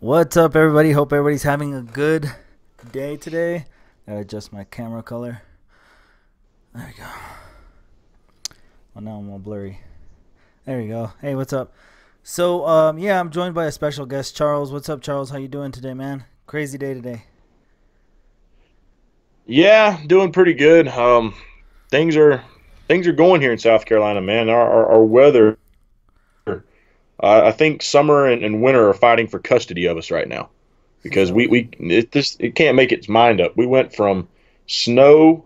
What's up, everybody? Hope everybody's having a good day today. Gotta adjust my camera color. There we go. Well, now I'm all blurry. There we go. Hey, what's up? So, yeah, I'm joined by a special guest, Charles. What's up, Charles? How you doing today, man? Crazy day today. Yeah, doing pretty good. Things are things are going here in South Carolina, man. Our weather, I think summer and winter are fighting for custody of us right now because So, it can't make its mind up. We went from snow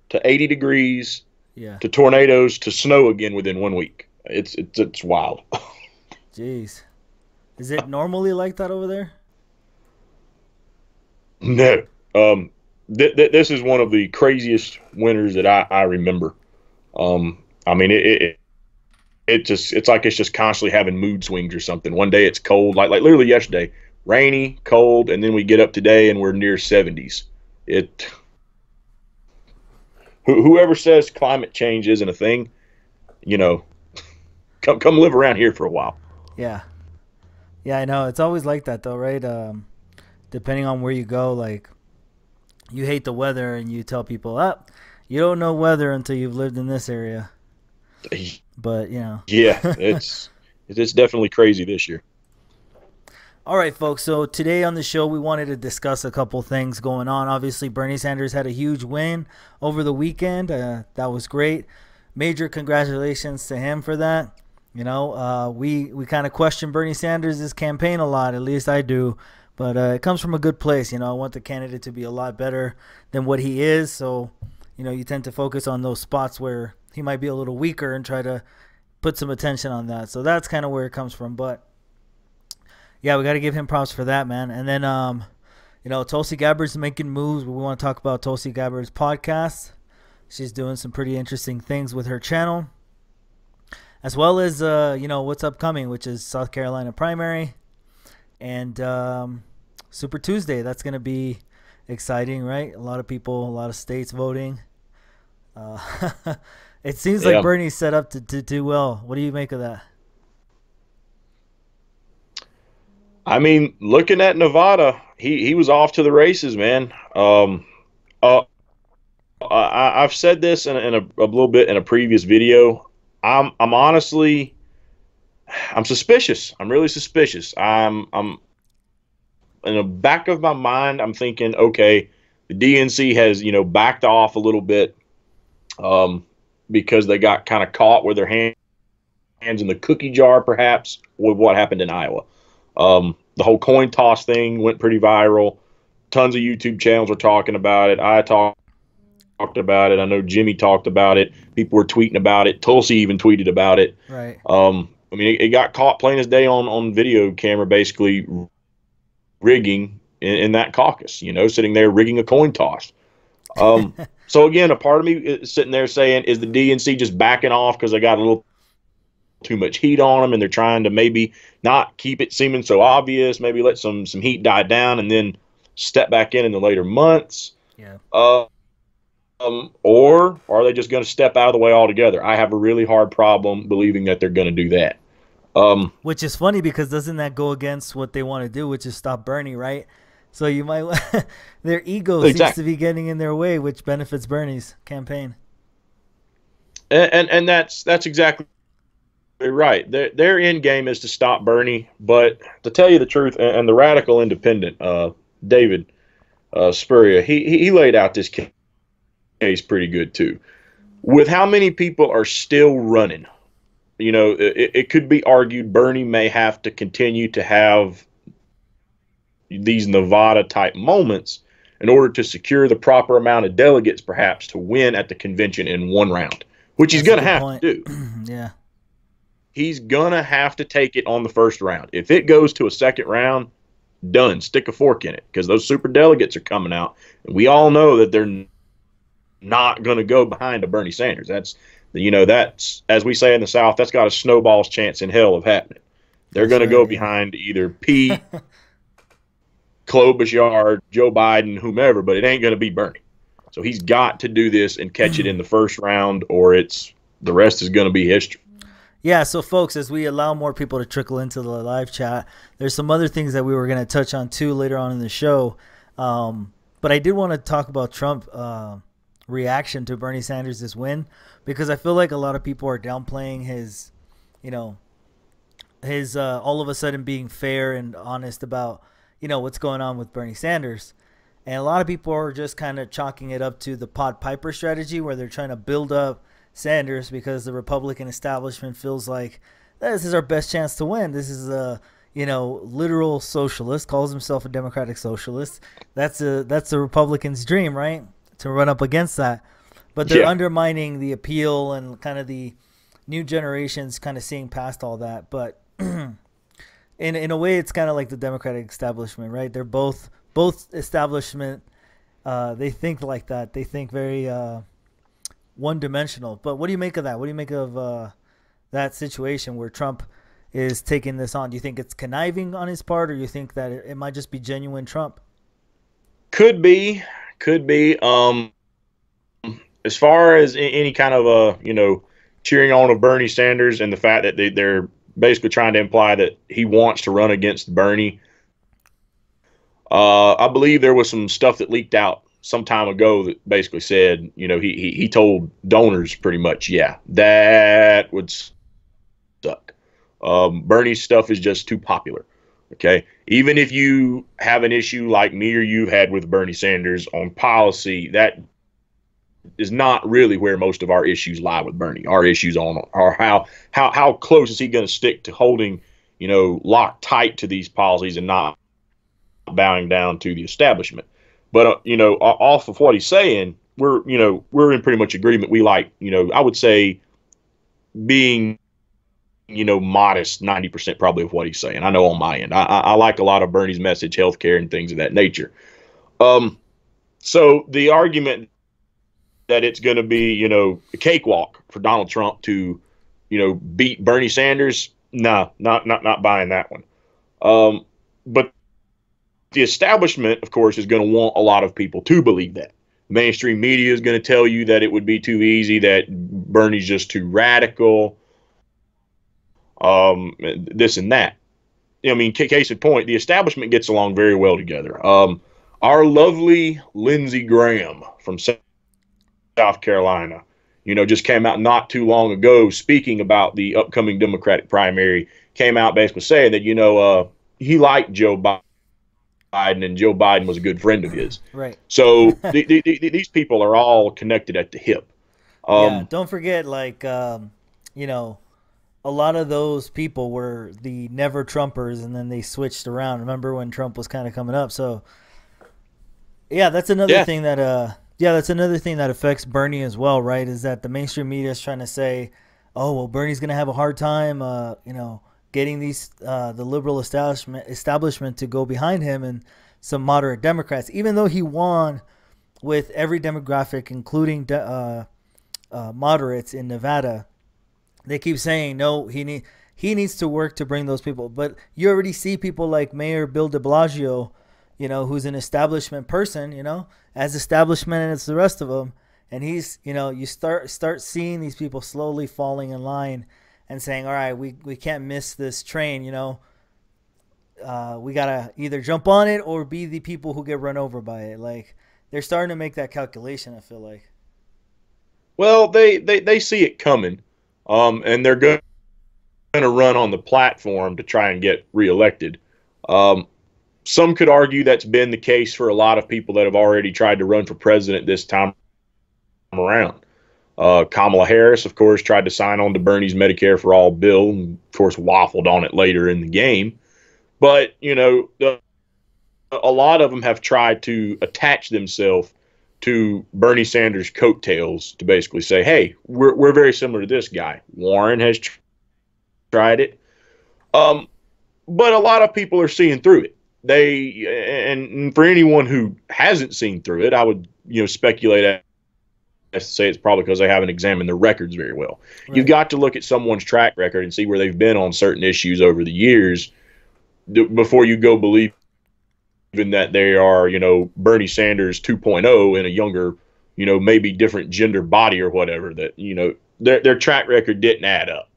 to 80 degrees yeah. to tornadoes to snow again within 1 week. It's wild. Jeez. Is it normally like that over there? No. Um, this is one of the craziest winters that I remember. I mean, it's like it's just constantly having mood swings or something. One day it's cold, like literally yesterday, rainy, cold, and then we get up today and we're near 70s. It whoever says climate change isn't a thing, you know, come live around here for a while. Yeah. Yeah, I know. It's always like that, though, right? Depending on where you go, like, you hate the weather and you tell people, you don't know weather until you've lived in this area. But, you know. Yeah, it's definitely crazy this year. All right, folks. So today on the show, we wanted to discuss a couple things going on. Obviously, Bernie Sanders had a huge win over the weekend. That was great. Major congratulations to him for that. You know, we kind of question Bernie Sanders' campaign a lot. At least I do. But it comes from a good place. You know, I want the candidate to be a lot better than what he is. So, you know, you tend to focus on those spots where he might be a little weaker and try to put some attention on that. So that's kind of where it comes from. But yeah, we got to give him props for that, man. And then, you know, Tulsi Gabbard's making moves. We want to talk about Tulsi Gabbard's podcast. She's doing some pretty interesting things with her channel, as well as, you know, what's upcoming, which is South Carolina primary and Super Tuesday. That's going to be exciting, right? A lot of people, a lot of states voting. Uh, it seems like Yeah. Bernie's set up to do well. What do you make of that? I mean, looking at Nevada, he was off to the races, man. I've said this in a little bit in a previous video. I'm honestly I'm suspicious. I'm really suspicious. I'm in the back of my mind. I'm thinking, okay, the DNC has backed off a little bit um, because they got kind of caught with their hands in the cookie jar, perhaps, with what happened in Iowa. The whole coin toss thing went pretty viral. Tons of YouTube channels were talking about it. I talked about it. I know Jimmy talked about it. People were tweeting about it. Tulsi even tweeted about it. Right. I mean, it got caught plain as day on video camera, basically rigging in that caucus, sitting there rigging a coin toss. So again, a part of me is sitting there saying, is the DNC just backing off because they got a little too much heat on them and they're trying to maybe not keep it seeming so obvious, maybe let some heat die down and then step back in the later months? Yeah. Or are they just going to step out of the way altogether? I have a really hard problem believing that they're going to do that. Which is funny because doesn't that go against what they want to do, which is stop Bernie, right? So you might their ego seems to be getting in their way, which benefits Bernie's campaign. And that's exactly right. Their end game is to stop Bernie, but to tell you the truth, and the radical independent, David Spurrier, he laid out this case pretty good too. With how many people are still running, it could be argued Bernie may have to continue to have these Nevada type moments in order to secure the proper amount of delegates, perhaps, to win at the convention in one round, which he's going to have to do. Yeah. He's going to have to take it on the first round. If it goes to a second round, done. Stick a fork in it because those super delegates are coming out. And we all know that they're not going to go behind a Bernie Sanders. That's, as we say in the South, that's got a snowball's chance in hell of happening. They're going to go behind either Pete, Klobuchar, Joe Biden, whomever, but it ain't going to be Bernie. So he's got to do this and catch it in the first round, or the rest is going to be history. Yeah, so folks, as we allow more people to trickle into the live chat, there's some other things that we were going to touch on too later on in the show. But I did want to talk about Trump reaction to Bernie Sanders' win, because I feel like a lot of people are downplaying his, you know, his all of a sudden being fair and honest about, what's going on with Bernie Sanders. And a lot of people are just kind of chalking it up to the Pod Piper strategy, where they're trying to build up Sanders because the Republican establishment feels like this is our best chance to win. This is a literal socialist, calls himself a democratic socialist. That's the Republicans' dream, right? To run up against that, but they're undermining the appeal and kind of the new generations kind of seeing past all that. But in a way, it's kind of like the Democratic establishment, right? They're both establishment. They think like that. They think very one-dimensional. But what do you make of that? What do you make of that situation where Trump is taking this on? Do you think it's conniving on his part, or you think that it might just be genuine Trump? Could be, could be. As far as any kind of cheering on of Bernie Sanders and the fact that they're basically trying to imply that he wants to run against Bernie. I believe there was some stuff that leaked out some time ago that basically said, he told donors pretty much, yeah, that would suck. Bernie's stuff is just too popular. Okay. Even if you have an issue like me or you've had with Bernie Sanders on policy, that is not really where most of our issues lie with Bernie. Our issues are how close is he going to stick to holding, locked tight to these policies and not bowing down to the establishment. But off of what he's saying, we're in pretty much agreement. We like, I would say being, modest 90% probably of what he's saying. I know on my end, I like a lot of Bernie's message, healthcare and things of that nature. So the argument that it's going to be, a cakewalk for Donald Trump to, beat Bernie Sanders, no, not buying that one. But the establishment, of course, is going to want a lot of people to believe that. Mainstream media is going to tell you that it would be too easy, that Bernie's just too radical, this and that. I mean, case in point, the establishment gets along very well together. Our lovely Lindsey Graham from South Carolina, just came out not too long ago speaking about the upcoming Democratic primary, came out basically saying that, he liked Joe Biden and Joe Biden was a good friend of his. Right. So these people are all connected at the hip. Yeah. Don't forget, a lot of those people were the never Trumpers, and then they switched around. Remember when Trump was kind of coming up? So, yeah, that's another thing that that's another thing that affects Bernie as well, right? Is that the mainstream media is trying to say, oh, well, Bernie's going to have a hard time, getting these the liberal establishment to go behind him and some moderate Democrats, even though he won with every demographic, including moderates in Nevada. They keep saying no, he needs to work to bring those people. But you already see people like Mayor Bill de Blasio, who's an establishment person, as establishment as the rest of them. And he's, you start seeing these people slowly falling in line and saying, all right, we can't miss this train, we got to either jump on it or be the people who get run over by it. Like, they're starting to make that calculation, I feel like. Well, they see it coming, and they're going to run on the platform to try and get reelected. Some could argue that's been the case for a lot of people that have already tried to run for president this time around. Kamala Harris, of course, tried to sign on to Bernie's Medicare for All bill, and of course waffled on it later in the game. But, a lot of them have tried to attach themselves to Bernie Sanders' coattails to basically say, hey, we're very similar to this guy. Warren has tried it. But a lot of people are seeing through it. And for anyone who hasn't seen through it, I would, speculate as to say it's probably because they haven't examined their records very well. Right. You've got to look at someone's track record and see where they've been on certain issues over the years before you go believing that they are, Bernie Sanders 2.0 in a younger, maybe different gender body or whatever, that, their track record didn't add up.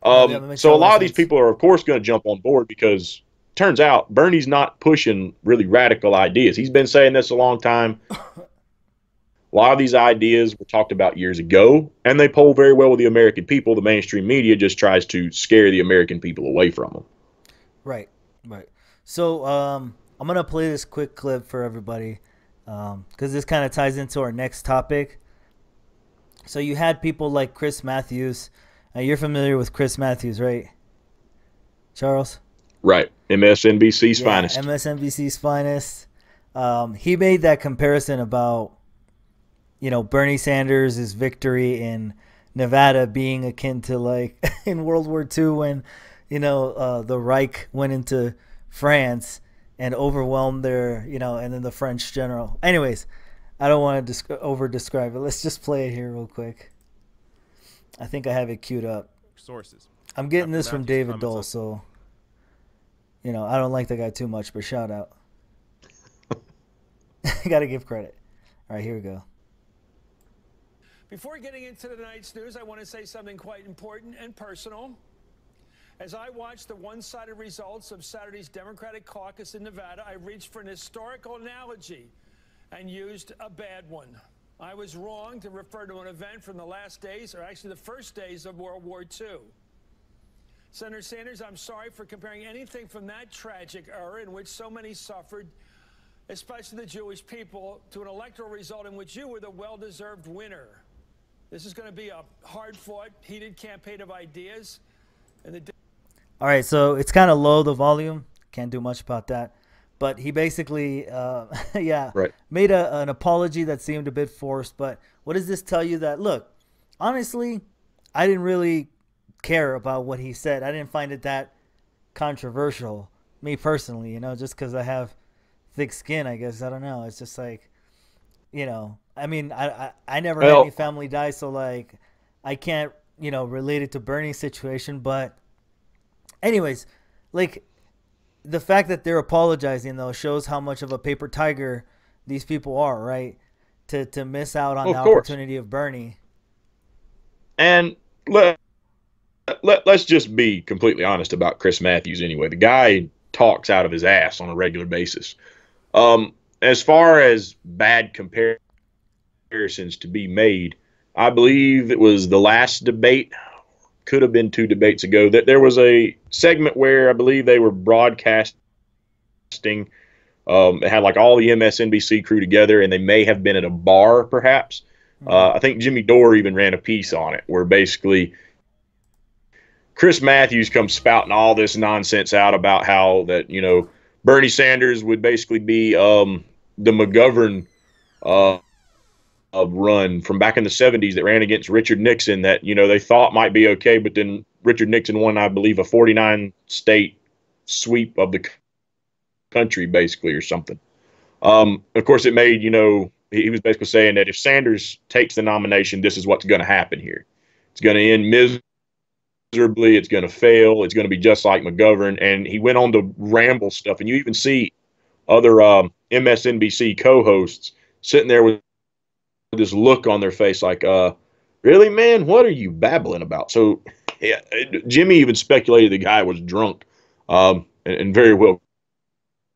Yeah, let me make sure So I a lot of these understand. people are, of course, going to jump on board because turns out Bernie's not pushing really radical ideas. He's been saying this a long time. A lot of these ideas were talked about years ago, and they poll very well with the American people. The mainstream media just tries to scare the American people away from them. Right, right. So I'm gonna play this quick clip for everybody because this kind of ties into our next topic. So you had people like Chris Matthews. You're familiar with Chris Matthews, right, Charles? Right. MSNBC's Yeah, finest. MSNBC's finest. He made that comparison about Bernie Sanders' victory in Nevada being akin to like in World War II when the Reich went into France and overwhelmed and then the French general. Anyways, I don't want to over describe it. Let's just play it here real quick. I think I have it queued up. Sources. I'm getting After this from Matthews' David comments Dole, on- so I don't like the guy too much, but shout out. Got to give credit. All right, here we go. Before getting into tonight's news, I want to say something quite important and personal. As I watched the one-sided results of Saturday's Democratic caucus in Nevada, I reached for an historical analogy and used a bad one. I was wrong to refer to an event from the last days, or actually the first days of World War II. Senator Sanders, I'm sorry for comparing anything from that tragic era in which so many suffered, especially the Jewish people, to an electoral result in which you were the well-deserved winner. This is going to be a hard-fought, heated campaign of ideas. All right, so it's kind of low, the volume. Can't do much about that. But he basically, Right. made an apology that seemed a bit forced. But what does this tell you? That, look, honestly, I didn't really care about what he said. I didn't find it that controversial, me personally, just because I have thick skin, I guess. I don't know. It's just like, I mean, I never had any family die, so, like, I can't, relate it to Bernie's situation. But anyways, like, the fact that they're apologizing, though, shows how much of a paper tiger these people are, right? To miss out on the opportunity of Bernie. And let's just be completely honest about Chris Matthews anyway. The guy talks out of his ass on a regular basis. As far as bad comparisons to be made, I believe it was the last debate, could have been 2 debates ago, that there was a segment where I believe they were broadcasting. It had like all the MSNBC crew together, and they may have been at a bar, perhaps. I think Jimmy Dore even ran a piece on it where basically Chris Matthews comes spouting all this nonsense out about how that, Bernie Sanders would basically be the McGovern run from back in the 70s that ran against Richard Nixon that, they thought might be okay, but then Richard Nixon won, I believe, a 49-state sweep of the country, basically, or something. Of course, it made, he was basically saying that if Sanders takes the nomination, this is what's going to happen here. It's going to end miserably. It's going to fail. It's going to be just like McGovern. And he went on to ramble stuff. And you even see other MSNBC co-hosts sitting there with this look on their face like, really, man, what are you babbling about? So yeah, Jimmy even speculated the guy was drunk, and very well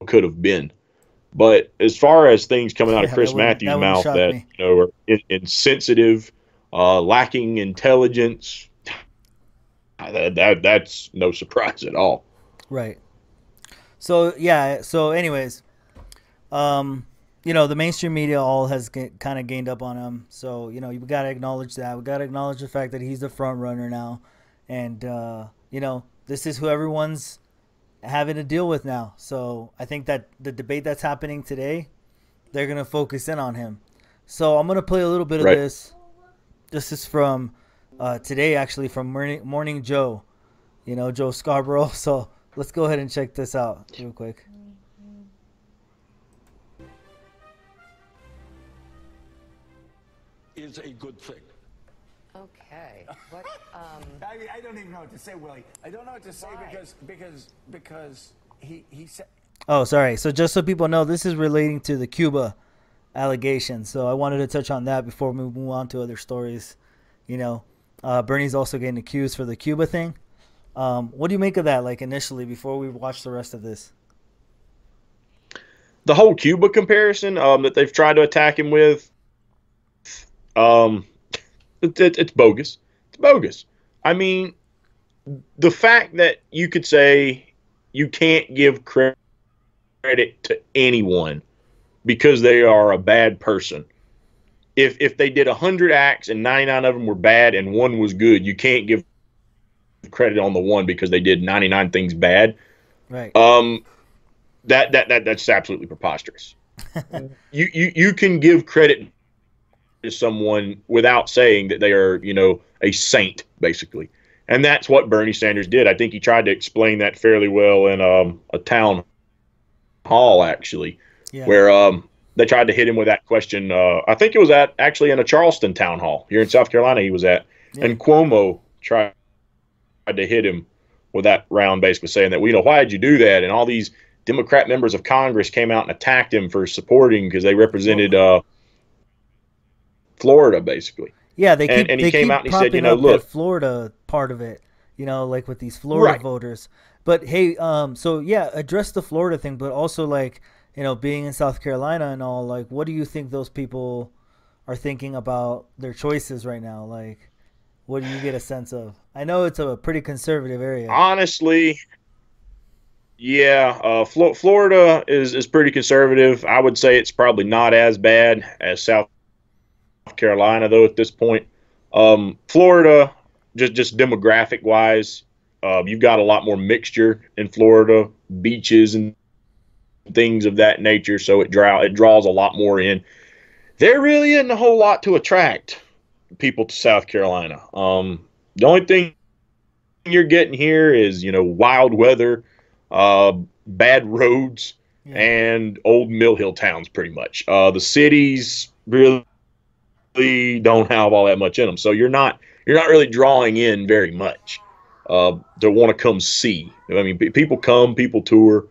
could have been. But as far as things coming out of Chris Matthews' mouth that are insensitive, lacking intelligence, that's no surprise at all. Right. So yeah. So anyways, the mainstream media all has kind of gained up on him. So we got to acknowledge that. We got to acknowledge the fact that he's the front runner now, and this is who everyone's having to deal with now. So I think that the debate that's happening today, they're gonna focus in on him. So I'm gonna play a little bit of this. This is from today, actually, from Morning Joe. Joe Scarborough. So let's go ahead and check this out real quick. Is a good thing. Okay. What? I don't even know what to say, Willie. I don't know what to say because he said. Oh, sorry. So just so people know, this is relating to the Cuba allegations. So I wanted to touch on that before we move on to other stories. Bernie's also getting accused for the Cuba thing. What do you make of that? Like initially, before we watch the rest of this. The whole Cuba comparison that they've tried to attack him with, um, it's bogus. It's bogus. I mean, the fact that you could say you can't give credit to anyone because they are a bad person. If they did 100 acts and 99 of them were bad and one was good, you can't give credit on the one because they did 99 things bad. Right. That's absolutely preposterous. You can give credit to someone without saying that they are, a saint, basically. And that's what Bernie Sanders did. I think he tried to explain that fairly well in a town hall, actually, where they tried to hit him with that question. I think it was actually in a Charleston town hall here in South Carolina he was at. Yeah. And Cuomo tried to hit him with that round, basically saying that, why did you do that? And all these Democrat members of Congress came out and attacked him for supporting because they represented Florida, basically. Yeah, they keep, and he came out and he said, look, Florida part of it, like with these Florida voters. But hey, so yeah, address the Florida thing, but also like, being in South Carolina and all, like, what do you think those people are thinking about their choices right now? Like, what do you get a sense of? I know it's a pretty conservative area. Honestly, yeah, Florida is pretty conservative. I would say it's probably not as bad as South Carolina, though, at this point. Florida, just demographic wise, you've got a lot more mixture in Florida, beaches and things of that nature, so it draws a lot more in. There really isn't a whole lot to attract people to South Carolina. The only thing you're getting here is, wild weather, bad roads, and old mill hill towns, pretty much. The cities really don't have all that much in them, so you're not really drawing in very much to want to come see. I mean, people come, people tour,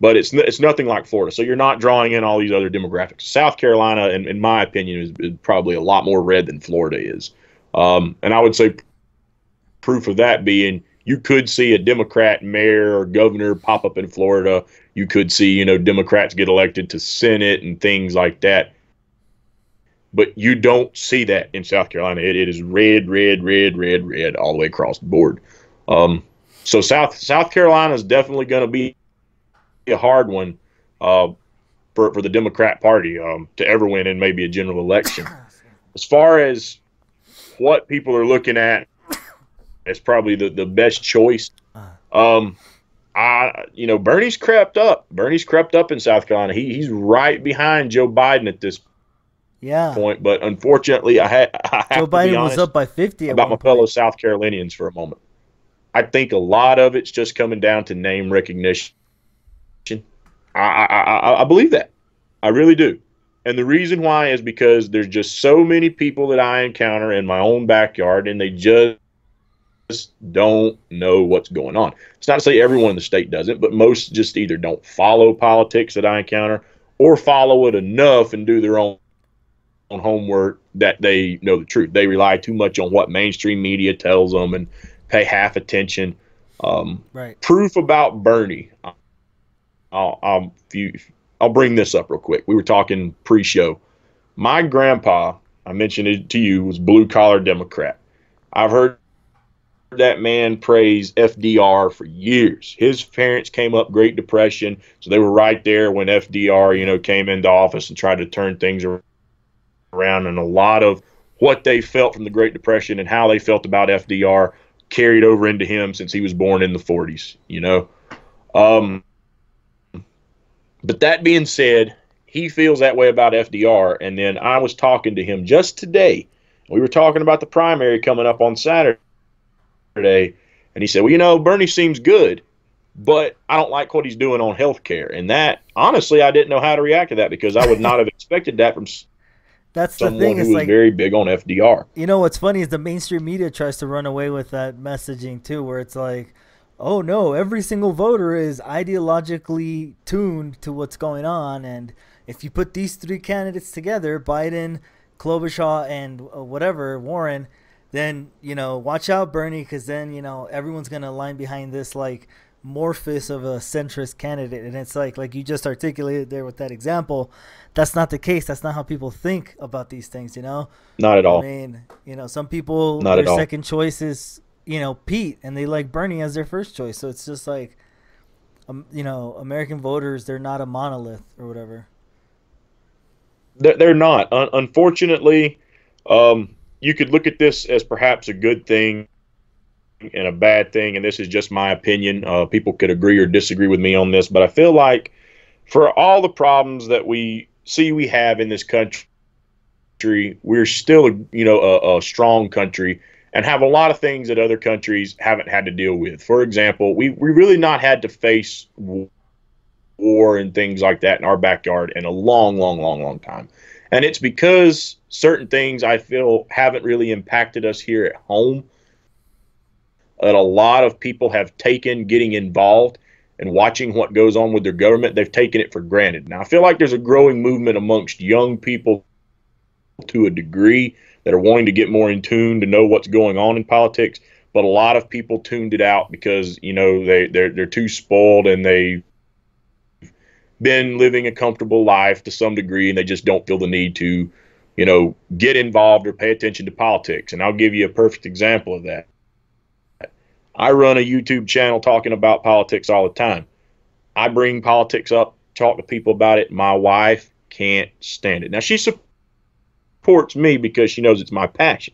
but it's nothing like Florida. So you're not drawing in all these other demographics. South Carolina, in my opinion, is probably a lot more red than Florida is. And I would say proof of that being you could see a Democrat mayor or governor pop up in Florida. You could see, Democrats get elected to Senate and things like that. But you don't see that in South Carolina. It is red, red, red, red, red all the way across the board. So South Carolina is definitely going to be a hard one for the Democrat Party to ever win in maybe a general election. As far as what people are looking at as probably the best choice, Bernie's crept up. Bernie's crept up in South Carolina. He's right behind Joe Biden at this point, but unfortunately, I have Joe to Biden be honest was up by 50 about my fellow South Carolinians for a moment. I think a lot of it's just coming down to name recognition. I believe that. I really do. And the reason why is because there's just so many people that I encounter in my own backyard, and they just don't know what's going on. It's not to say everyone in the state doesn't, but most just either don't follow politics that I encounter or follow it enough and do their own homework that they know the truth. They rely too much on what mainstream media tells them and pay half attention. Proof about Bernie. I'll bring this up real quick. We were talking pre-show. My grandpa, I mentioned it to you, was blue-collar Democrat. I've heard that man praise FDR for years. His parents came up Great Depression, so they were right there when FDR, came into office and tried to turn things around. And a lot of what they felt from the Great Depression and how they felt about FDR carried over into him since he was born in the 40s, But that being said, he feels that way about FDR. And then I was talking to him just today. We were talking about the primary coming up on Saturday. And he said, well, Bernie seems good, but I don't like what he's doing on health care. And that, honestly, I didn't know how to react to that because I would not have expected that from someone who was very big on FDR. What's funny is the mainstream media tries to run away with that messaging, too, where it's like, oh, no, every single voter is ideologically tuned to what's going on. And if you put these three candidates together, Biden, Klobuchar, and Warren, then watch out, Bernie, because then everyone's gonna align behind this like amorphous of a centrist candidate, and it's like you just articulated there with that example. That's not the case. That's not how people think about these things. Not at all. I mean, some people, Not their at all. second choice is Pete, and they like Bernie as their first choice. So it's just like, American voters, they're not a monolith or whatever. They're not. Unfortunately, you could look at this as perhaps a good thing and a bad thing, and this is just my opinion. People could agree or disagree with me on this, but I feel like for all the problems that we see we have in this country, we're still a strong country and have a lot of things that other countries haven't had to deal with. For example, we really not had to face war and things like that in our backyard in a long time. And it's because certain things I feel haven't really impacted us here at home, that a lot of people have taken getting involved and watching what goes on with their government. They've taken it for granted. Now, I feel like there's a growing movement amongst young people to a degree that are wanting to get more in tune to know what's going on in politics. But a lot of people tuned it out because, they're too spoiled and they've been living a comfortable life to some degree, and they just don't feel the need to, get involved or pay attention to politics. And I'll give you a perfect example of that. I run a YouTube channel talking about politics all the time. I bring politics up, talk to people about it. My wife can't stand it. Now, she supports me because she knows it's my passion,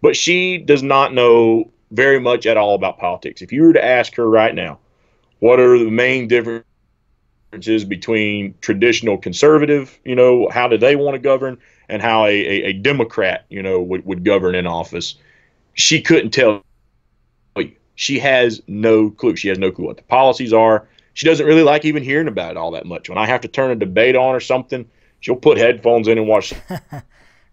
but she does not know very much at all about politics. If you were to ask her right now, what are the main differences between traditional conservative, how do they want to govern, and how a Democrat, would govern in office, she couldn't tell you. She has no clue. She has no clue what the policies are. She doesn't really like even hearing about it all that much. When I have to turn a debate on or something, she'll put headphones in and watch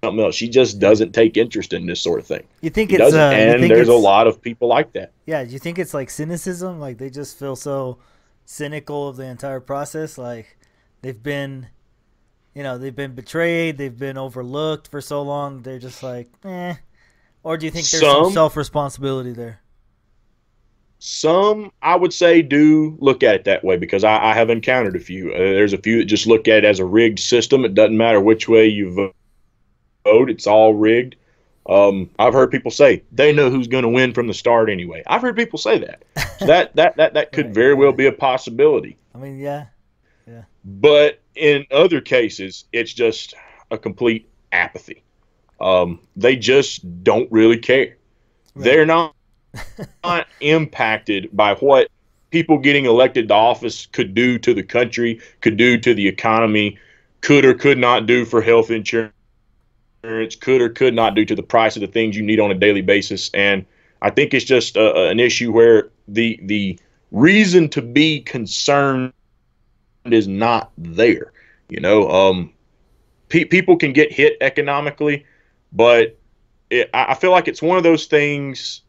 something else. She just doesn't take interest in this sort of thing. You think and there's a lot of people like that. Yeah, do you think it's like cynicism? Like they just feel so cynical of the entire process. Like they've been betrayed. They've been overlooked for so long. They're just like, eh. Or do you think there's some self-responsibility there? Some, I would say, do look at it that way because I have encountered a few. There's a few that just look at it as a rigged system. It doesn't matter which way you vote. It's all rigged. I've heard people say they know who's going to win from the start anyway. I've heard people say that. So that could very well be a possibility. I mean, yeah. But in other cases, it's just a complete apathy. They just don't really care. Right. They're not impacted by what people getting elected to office could do to the country, could do to the economy, could or could not do for health insurance, could or could not do to the price of the things you need on a daily basis. And I think it's just an issue where the reason to be concerned is not there. People can get hit economically, but I feel like it's one of those things,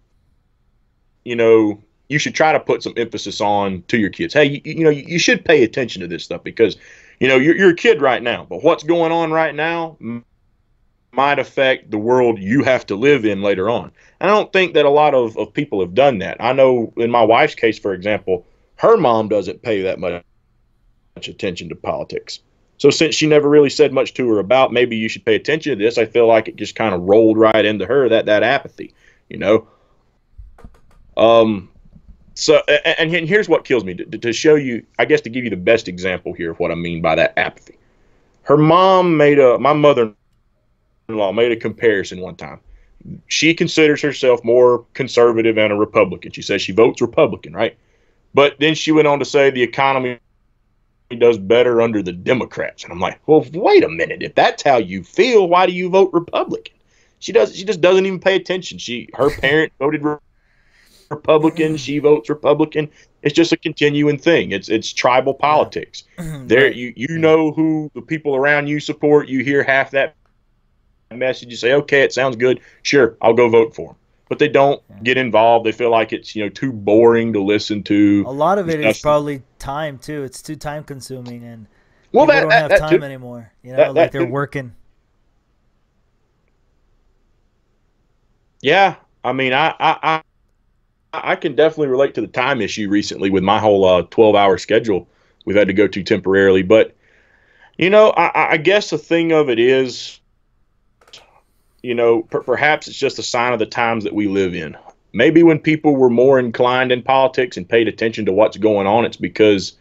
you should try to put some emphasis on to your kids. Hey, you should pay attention to this stuff because, you're a kid right now, but what's going on right now might affect the world you have to live in later on. And I don't think that a lot of people have done that. I know in my wife's case, for example, her mom doesn't pay that much attention to politics. So since she never really said much to her about maybe you should pay attention to this, I feel like it just kind of rolled right into her, that apathy, So, and here's what kills me, to show you, I guess, to give you the best example here of what I mean by that apathy. Her mom my mother-in-law made a comparison one time. She considers herself more conservative and a Republican. She says she votes Republican, right? But then she went on to say the economy does better under the Democrats. And I'm like, well, wait a minute. If that's how you feel, why do you vote Republican? She just doesn't even pay attention. Her parents voted Republican. She votes Republican. It's just a continuing thing. It's tribal politics. There, you know who the people around you support. You hear half that message. You say, okay, it sounds good. Sure, I'll go vote for them. But they don't get involved. They feel like it's too boring to listen to. A lot of it is probably time too. It's too time consuming, and people don't have time too. anymore. Like they're working. Yeah, I mean, I can definitely relate to the time issue recently with my whole 12-hour schedule we've had to go to temporarily. But, I guess the thing of it is, perhaps it's just a sign of the times that we live in. Maybe when people were more inclined in politics and paid attention to what's going on, it's because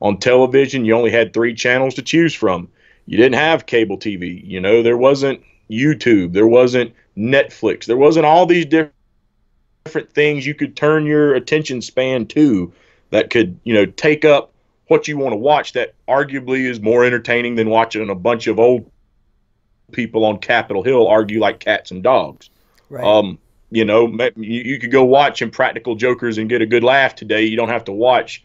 on television you only had three channels to choose from. You didn't have cable TV. There wasn't YouTube. There wasn't Netflix. There wasn't all these different things you could turn your attention span to that could, take up what you want to watch that arguably is more entertaining than watching a bunch of old people on Capitol Hill argue like cats and dogs. Right. You could go watch Impractical Jokers and get a good laugh today. You don't have to watch,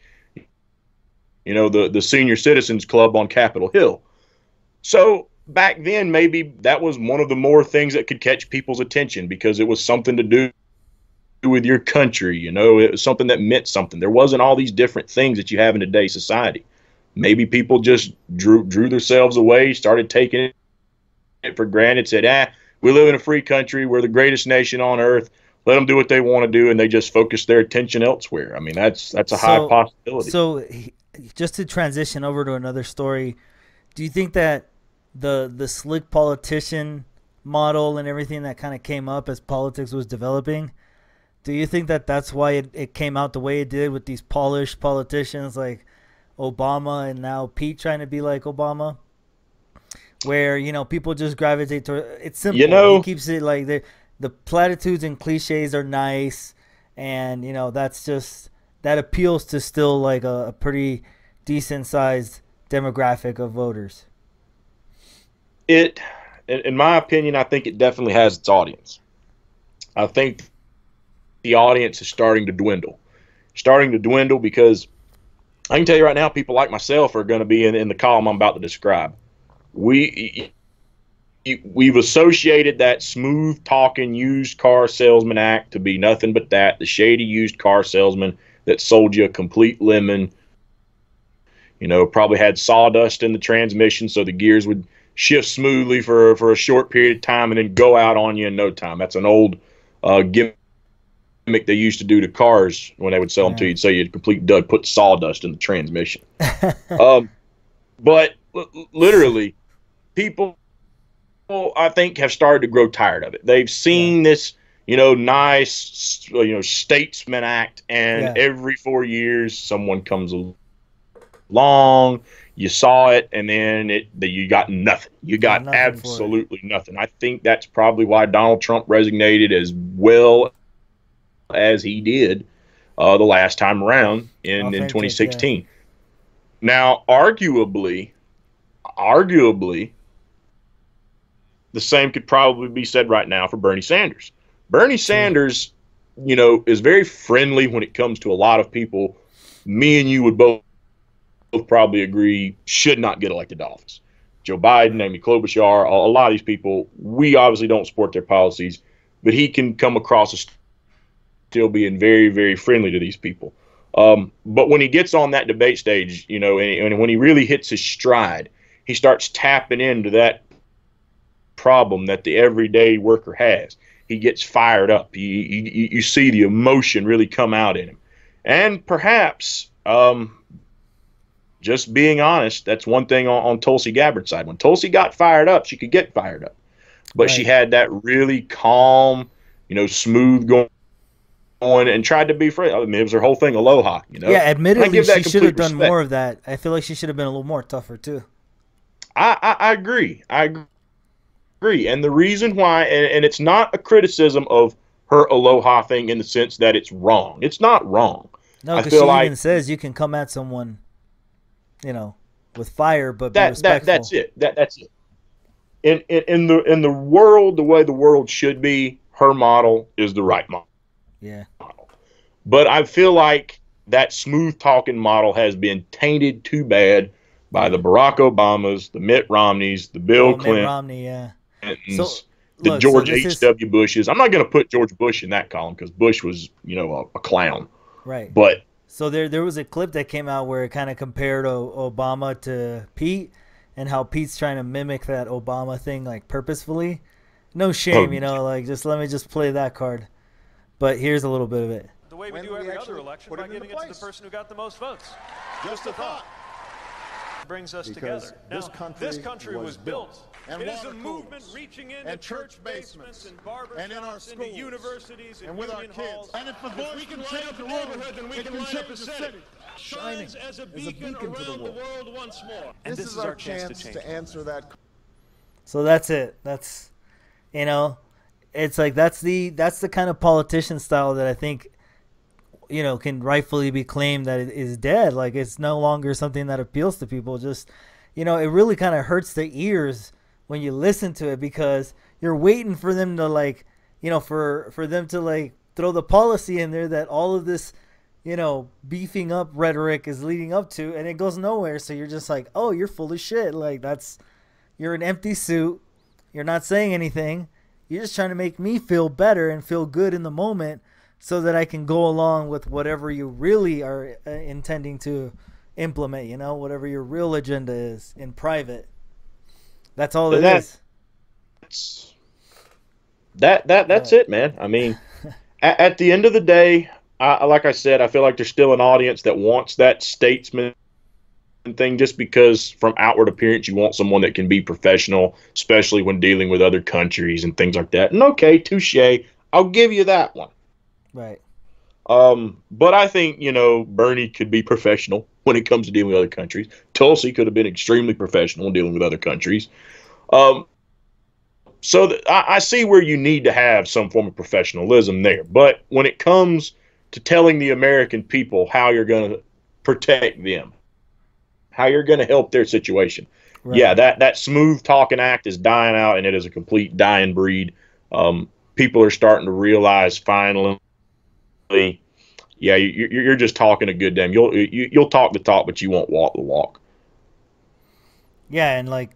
the Senior Citizens Club on Capitol Hill. So back then, maybe that was one of the more things that could catch people's attention because it was something to do with your country. It was something that meant something. There wasn't all these different things that you have in today's society. Maybe people just drew themselves away, started taking it for granted, said, we live in a free country. We're the greatest nation on earth. Let them do what they want to do, and they just focus their attention elsewhere. I mean, that's a high possibility. So just to transition over to another story, do you think that the slick politician model and everything that kind of came up as politics was developing, do you think that that's why it came out the way it did with these polished politicians like Obama and now Pete trying to be like Obama? Where, people just gravitate to it's simple. He keeps it like the platitudes and cliches are nice, and that's just that appeals to still like a pretty decent sized demographic of voters. In my opinion, I think it definitely has its audience. I think the audience is starting to dwindle. Because I can tell you right now, people like myself are going to be in the column I'm about to describe. We've associated that smooth talking used car salesman act to be nothing but that, the shady used car salesman that sold you a complete lemon, probably had sawdust in the transmission so the gears would shift smoothly for a short period of time and then go out on you in no time. That's an old gimmick they used to do to cars when they would sell them to you. So you'd complete dud, put sawdust in the transmission. But literally, people, I think, have started to grow tired of it. They've seen this, nice, statesman act, and every 4 years someone comes along. You saw it, and then you got nothing. You got absolutely nothing. I think that's probably why Donald Trump resignated as well as he did the last time around in 2016. Now, arguably, the same could probably be said right now for Bernie Sanders. Bernie Sanders, is very friendly when it comes to a lot of people. Me and you would both probably agree should not get elected to office. Joe Biden, Amy Klobuchar, a lot of these people, we obviously don't support their policies, but he can come across as still being very, very friendly to these people. But when he gets on that debate stage, and when he really hits his stride, he starts tapping into that problem that the everyday worker has. He gets fired up. You see the emotion really come out in him. And perhaps, just being honest, that's one thing on Tulsi Gabbard's side. When Tulsi got fired up, she could get fired up. But she had that really calm, smooth going and tried to be friendly. I mean, it was her whole thing, aloha. Yeah, admittedly, she should have done more of that. I feel like she should have been a little more tougher, too. I agree. And the reason why, and it's not a criticism of her aloha thing in the sense that it's wrong. It's not wrong. No, because she even says you can come at someone, with fire, but be respectful. That's it. That's it. In the world, the way the world should be, her model is the right model. Yeah. But I feel like that smooth talking model has been tainted too bad by the Barack Obamas, the Mitt Romneys, the Bill Clinton. Mitt Romney, yeah. The George H.W. Bushes. I'm not going to put George Bush in that column because Bush was, a clown. Right. But so there was a clip that came out where it kind of compared Obama to Pete and how Pete's trying to mimic that Obama thing like purposefully. no shame, like just let me just play that card. But here's a little bit of it. The way we do every other election, by giving it to the person who got the most votes. Just a thought. Brings us Because together. this country was built. And It is water a movement coolers, reaching into and church basements and barber and in our shops, into schools universities and with our union kids. halls. And if the voice we can can light change up the a world, neighborhood, then we it can can light up change a the city. city. Shining Shines as a as a beacon beacon to the around the world. world once more. And This is our chance to answer that. So that's it. That's, it's like that's the kind of politician style that I think, can rightfully be claimed that it is dead. Like it's no longer something that appeals to people. Just, it really kind of hurts the ears when you listen to it because you're waiting for them to like, for them to like throw the policy in there that all of this, beefing up rhetoric is leading up to, and it goes nowhere. So you're just like, oh, you're full of shit. Like you're an empty suit. You're not saying anything. You're just trying to make me feel better and feel good in the moment so that I can go along with whatever you really are intending to implement, whatever your real agenda is in private. That's all it is. That's it, man. I mean, at the end of the day, like I said, I feel like there's still an audience that wants that statesman thing just because from outward appearance you want someone that can be professional, especially when dealing with other countries and things like that. And okay, touche, I'll give you that one. Right. But I think, Bernie could be professional when it comes to dealing with other countries. Tulsi could have been extremely professional in dealing with other countries. So I see where you need to have some form of professionalism there. But when it comes to telling the American people how you're going to protect them, how you're going to help their situation. Right. Yeah, that smooth talking act is dying out, and it is a complete dying breed. People are starting to realize finally, yeah, you're just talking a good damn. You'll talk the talk, but you won't walk the walk. Yeah, and like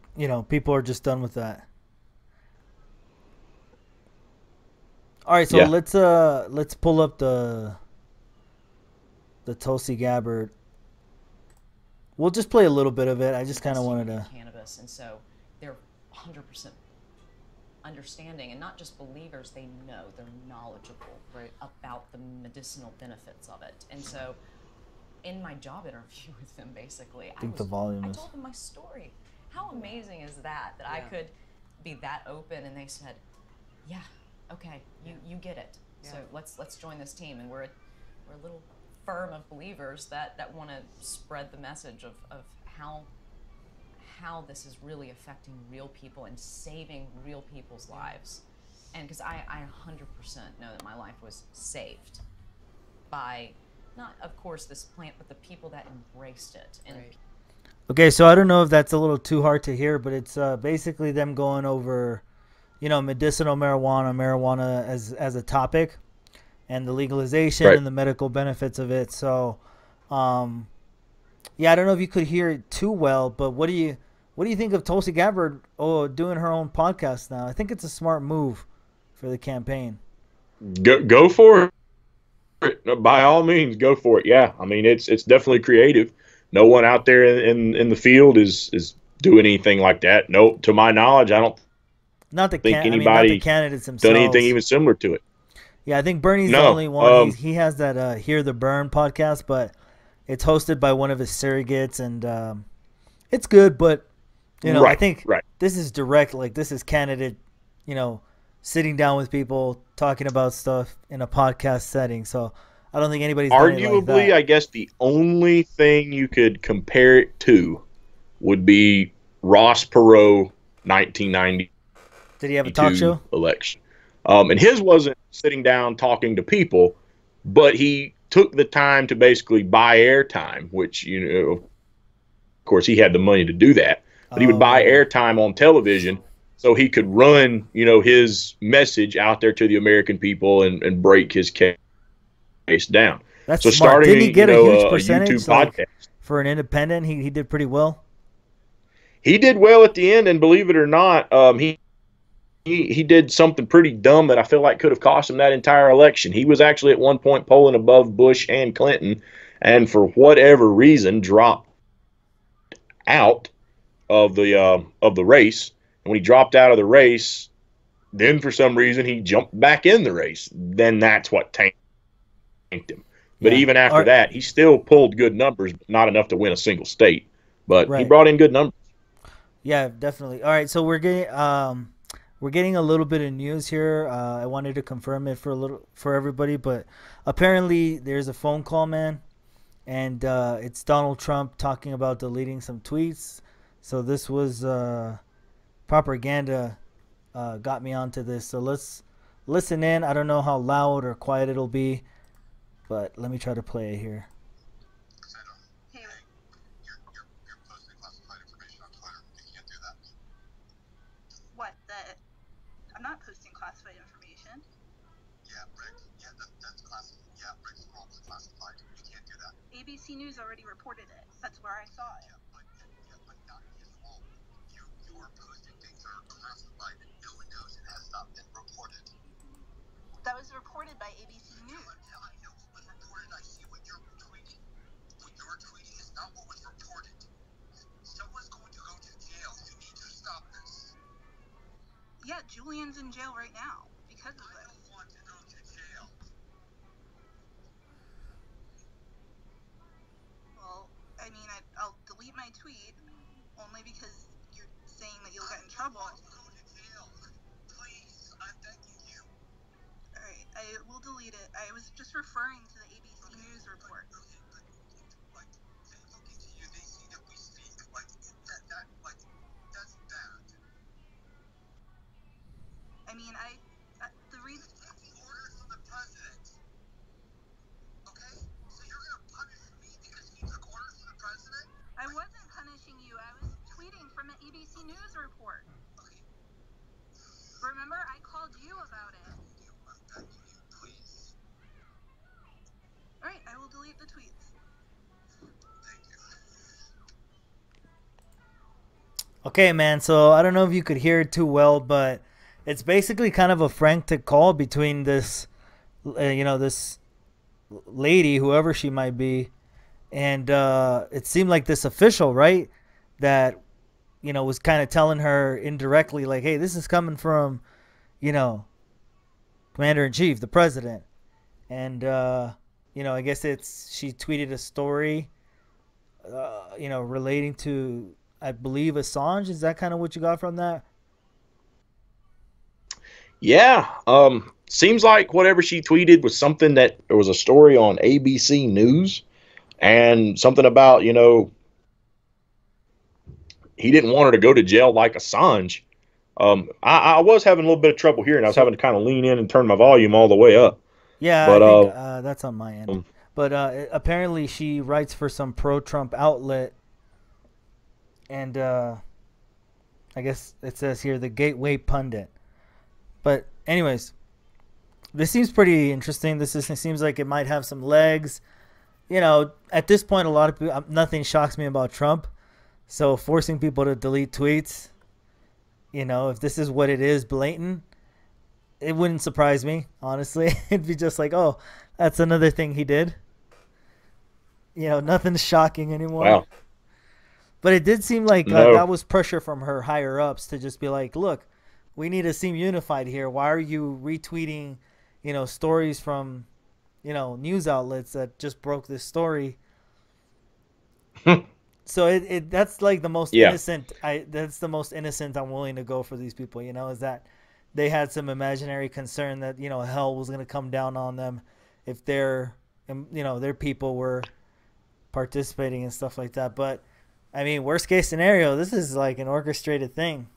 people are just done with that. All right, so yeah. let's pull up the Tulsi Gabbard. We'll just play a little bit of it. I just kind of wanted to. Cannabis, and so they're 100% understanding, and not just believers. They know, they're knowledgeable about the medicinal benefits of it. And so, in my job interview with them, basically, I told them my story. How amazing is that? That I could be that open, and they said, "Yeah, okay, you get it. Yeah. So let's join this team." And we're a little firm of believers that want to spread the message of how this is really affecting real people and saving real people's lives. And because I 100% know that my life was saved by not, of course, this plant, but the people that embraced it. And okay, so I don't know if that's a little too hard to hear, but it's basically them going over, medicinal marijuana as a topic, and the legalization and the medical benefits of it. So, yeah, I don't know if you could hear it too well, but what do you think of Tulsi Gabbard doing her own podcast now? I think it's a smart move for the campaign. Go for it. By all means, go for it. Yeah, I mean it's definitely creative. No one out there in the field is doing anything like that. No, to my knowledge, I don't think anybody not the candidates themselves done anything even similar to it. Yeah, I think Bernie's the only one. He has that Hear the Burn podcast, but it's hosted by one of his surrogates, and it's good. But I think this is direct. Like this is candidate, sitting down with people talking about stuff in a podcast setting. So I don't think anybody's done it like that. I guess the only thing you could compare it to would be Ross Perot 1990. Did he have a talk show? Election. And his wasn't sitting down talking to people, but he took the time to basically buy airtime, which, of course, he had the money to do that. But he would buy airtime on television so he could run, his message out there to the American people and break his case down. That's so smart. starting, Didn't he get a huge percentage YouTube podcast. For an independent? He did pretty well. He did well at the end, and believe it or not, he did something pretty dumb that I feel like could have cost him that entire election. He was actually at one point polling above Bush and Clinton, and for whatever reason dropped out of the race. And when he dropped out of the race, Then for some reason he jumped back in the race. Then that's what tanked him. But even after that, he still pulled good numbers, not enough to win a single state. But he brought in good numbers. Yeah, definitely. All right, so we're getting a little bit of news here. I wanted to confirm it for everybody, but apparently there's a phone call, man, and it's Donald Trump talking about deleting some tweets. So this was propaganda got me onto this. So let's listen in. I don't know how loud or quiet it'll be, but let me try to play it here. I'm not posting classified information. Yeah, Rick. Yeah, that's classified. Yeah, Rick's role was classified. You can't do that. ABC News already reported it. That's where I saw it. Yeah, but not his role. You are posting things that are classified and no one knows it has not been reported. That was reported by ABC News. Yeah, I know what was reported. I see what you're tweeting. What you're tweeting is not what was reported. Someone's going to go to jail. You need to stop this. Yeah, Julian's in jail right now because of this. I don't want to go to jail. Well, I mean, I'll delete my tweet only because you're saying that you'll get in trouble. I don't want to go to jail. Please, I'm begging you. Alright, I will delete it. I was just referring to the ABC News report. Okay, but, like, they look into you, they see that we speak. Like, that's bad. I mean, the reason... The orders from the president. Okay? So you're going to punish me because he took orders from the president? I wasn't punishing you. I was tweeting from an ABC News report. Okay. Remember, I called you about it. I'm begging you, please. Alright, I will delete the tweets. Thank you. Okay, man, so I don't know if you could hear it too well, but it's basically kind of a frantic call between this, this lady, whoever she might be, and it seemed like this official, right, that, was kind of telling her indirectly, like, hey, this is coming from, Commander-in-Chief, the president. And, I guess she tweeted a story, relating to, I believe, Assange. Is that kind of what you got from that? Yeah, seems like whatever she tweeted was something that there was a story on ABC News and something about, he didn't want her to go to jail like Assange. I was having a little bit of trouble hearing. I was having to kind of lean in and turn my volume all the way up. Yeah, but, I think that's on my end. But apparently she writes for some pro-Trump outlet, and I guess it says here, the Gateway Pundit. But anyways, this seems pretty interesting. It seems like it might have some legs. At this point, a lot of people, nothing shocks me about Trump. So forcing people to delete tweets, if this is what it is, blatant, it wouldn't surprise me, honestly. It'd be just like, oh, that's another thing he did. Nothing's shocking anymore. Wow. But it did seem like that was pressure from her higher ups to just be like, look, we need to seem unified here. Why are you retweeting, stories from, news outlets that just broke this story? So that's like the most innocent. That's the most innocent I'm willing to go for these people. Is that they had some imaginary concern that hell was going to come down on them if their people were participating and stuff like that. But I mean, worst case scenario, this is like an orchestrated thing.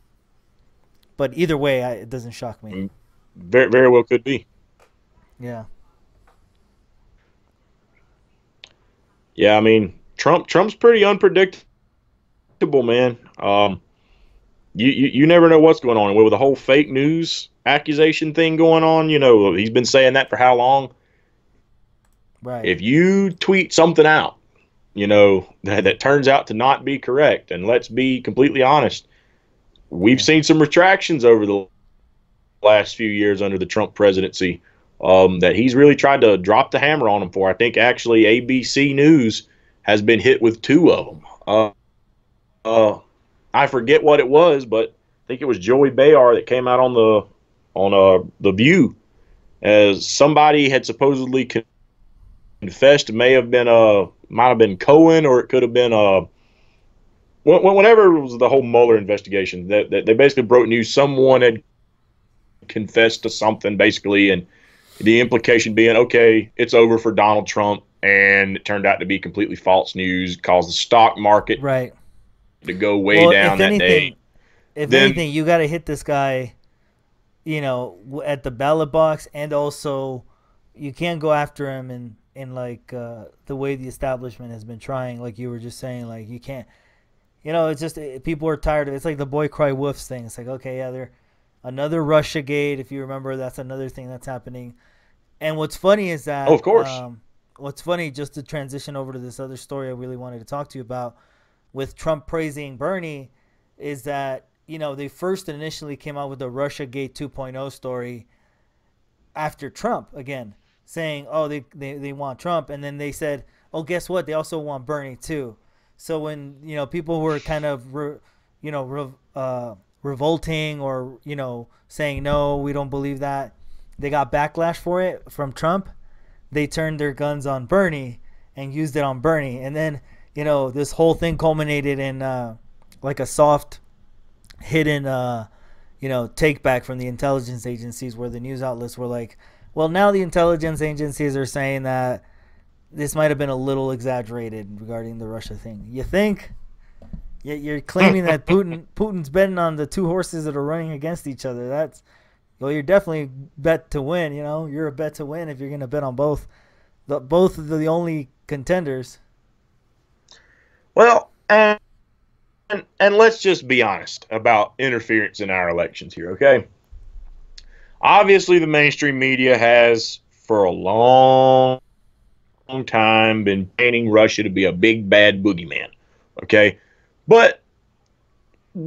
But either way, it doesn't shock me. Very, very well could be. Yeah. Yeah, I mean, Trump's pretty unpredictable, man. You never know what's going on. With the whole fake news accusation thing going on, he's been saying that for how long? Right. If you tweet something out, that turns out to not be correct, and let's be completely honest, we've seen some retractions over the last few years under the Trump presidency that he's really tried to drop the hammer on them for. I think actually ABC News has been hit with 2 of them. I forget what it was, but I think it was Joey Behar that came out on on The View, as somebody had supposedly confessed. It may have been might have been Cohen, or it could have been whenever it was the whole Mueller investigation, that they basically broke news. Someone had confessed to something, basically, and the implication being, okay, it's over for Donald Trump, and it turned out to be completely false news, caused the stock market to go way down that day. If anything, you got to hit this guy, you know, at the ballot box, and also you can't go after him in like the way the establishment has been trying, like you were just saying, like you can't, you know, it's just people are tired of it. It's like the boy cry wolves thing. It's like, okay, yeah, they're another Russiagate, if you remember. That's another thing that's happening. And what's funny is that, of course, what's funny, just to transition over to this other story I really wanted to talk to you about, with Trump praising Bernie, is that, you know, they first initially came out with the Russiagate 2.0 story after Trump, again, saying, oh, they want Trump. And then they said, oh, guess what? They also want Bernie too. So when, you know, people were kind of, revolting, or, you know, saying, no, we don't believe that, they got backlash for it from Trump. They turned their guns on Bernie and used it on Bernie. And then, you know, this whole thing culminated in like a soft, hidden, take back from the intelligence agencies, where the news outlets were like, well, now the intelligence agencies are saying that this might have been a little exaggerated regarding the Russia thing. You think? You're claiming that Putin's betting on the two horses that are running against each other. That's, well, you're definitely bet to win. You know, you're a bet to win if you're going to bet on both. Both of the only contenders. Well, and let's just be honest about interference in our elections here, okay? Obviously, the mainstream media has, for a long time, been painting Russia to be a big bad boogeyman, okay? But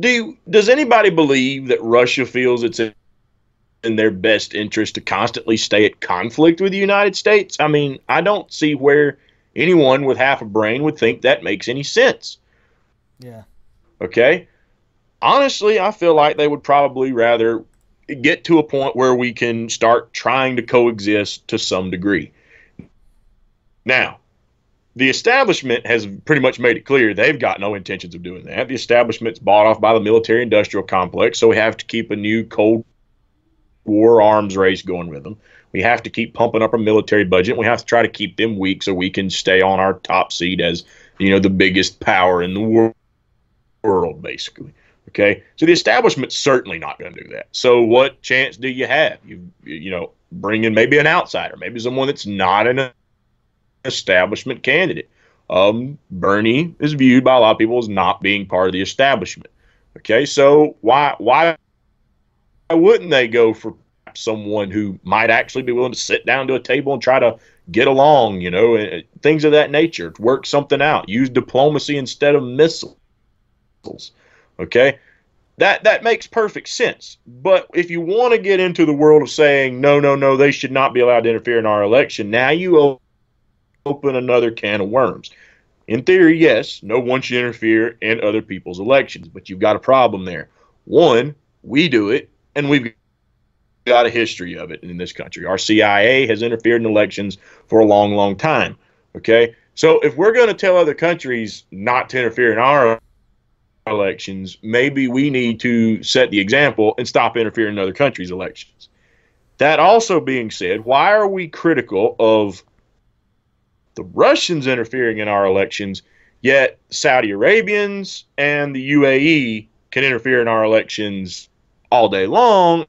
does anybody believe that Russia feels it's in their best interest to constantly stay at conflict with the United States? I mean, I don't see where anyone with half a brain would think that makes any sense. Yeah. Okay? Honestly, I feel like they would probably rather get to a point where we can start trying to coexist to some degree. Now, the establishment has pretty much made it clear they've got no intentions of doing that. The establishment's bought off by the military-industrial complex, so we have to keep a new Cold War arms race going with them. We have to keep pumping up our military budget. We have to try to keep them weak so we can stay on our top seat as, you know, the biggest power in the world, basically. Okay, so the establishment's certainly not going to do that. So what chance do you have? You know, bring in maybe an outsider, maybe someone that's not an establishment candidate. Bernie is viewed by a lot of people as not being part of the establishment. Okay, so why wouldn't they go for someone who might actually be willing to sit down to a table and try to get along, you know, and things of that nature, to work something out, use diplomacy instead of missiles. Okay, that makes perfect sense. But if you want to get into the world of saying no, they should not be allowed to interfere in our election, now you open another can of worms. In theory, yes, no one should interfere in other people's elections, but you've got a problem there. One, we do it, and we've got a history of it in this country. Our CIA has interfered in elections for a long, long time. Okay, so if we're going to tell other countries not to interfere in our elections, maybe we need to set the example and stop interfering in other countries' elections. That also being said, why are we critical of the Russians interfering in our elections, yet Saudi Arabians and the UAE can interfere in our elections all day long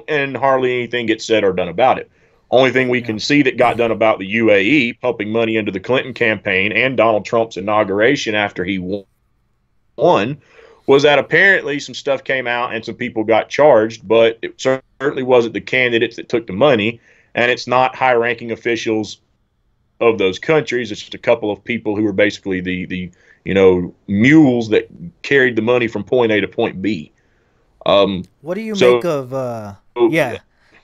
and hardly anything gets said or done about it? Only thing we can see that got done about the UAE pumping money into the Clinton campaign and Donald Trump's inauguration after he won was that apparently some stuff came out and some people got charged, but it certainly wasn't the candidates that took the money, and it's not high-ranking officials of those countries. It's just a couple of people who were basically the mules that carried the money from point A to point B. What do you make of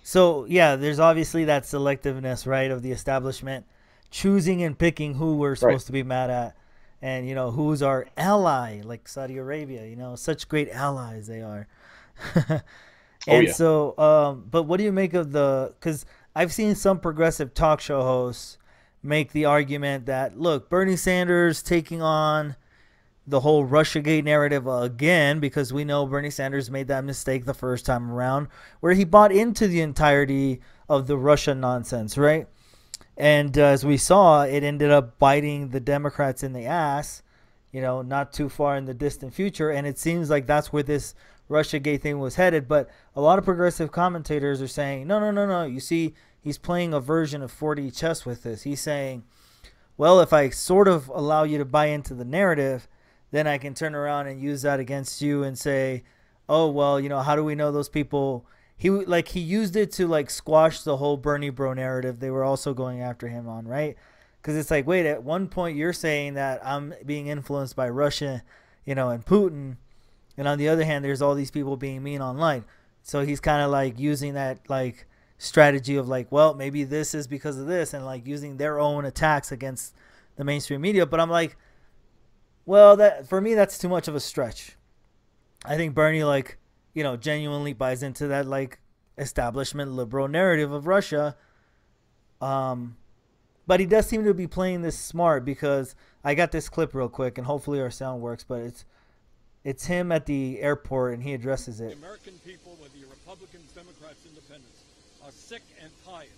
So there's obviously that selectiveness, right, of the establishment choosing and picking who we're supposed to be mad at, and who's our ally, like Saudi Arabia. Such great allies they are. And so, but what do you make of because I've seen some progressive talk show hosts make the argument that, look, Bernie Sanders taking on the whole Russiagate narrative again, because we know Bernie Sanders made that mistake the first time around where he bought into the entirety of the Russia nonsense, right? And as we saw, it ended up biting the Democrats in the ass, not too far in the distant future. And it seems like that's where this Russiagate thing was headed. But a lot of progressive commentators are saying, no. You see, he's playing a version of 4D chess with this. He's saying, well, if I sort of allow you to buy into the narrative, then I can turn around and use that against you and say, oh, well, how do we know those people? He used it to squash the whole Bernie bro narrative they were also going after him on, right? Because it's like, wait, at one point you're saying that I'm being influenced by Russia, and Putin. And on the other hand, there's all these people being mean online. So he's kind of using that strategy of well, maybe this is because of this, and using their own attacks against the mainstream media. But I'm like, well, that for me, that's too much of a stretch. I think Bernie genuinely buys into that establishment liberal narrative of Russia. But he does seem to be playing this smart, because I got this clip real quick, and hopefully our sound works, but it's him at the airport, and he addresses it. The American people, whether you're Republicans, Democrats, Independents, are sick and tired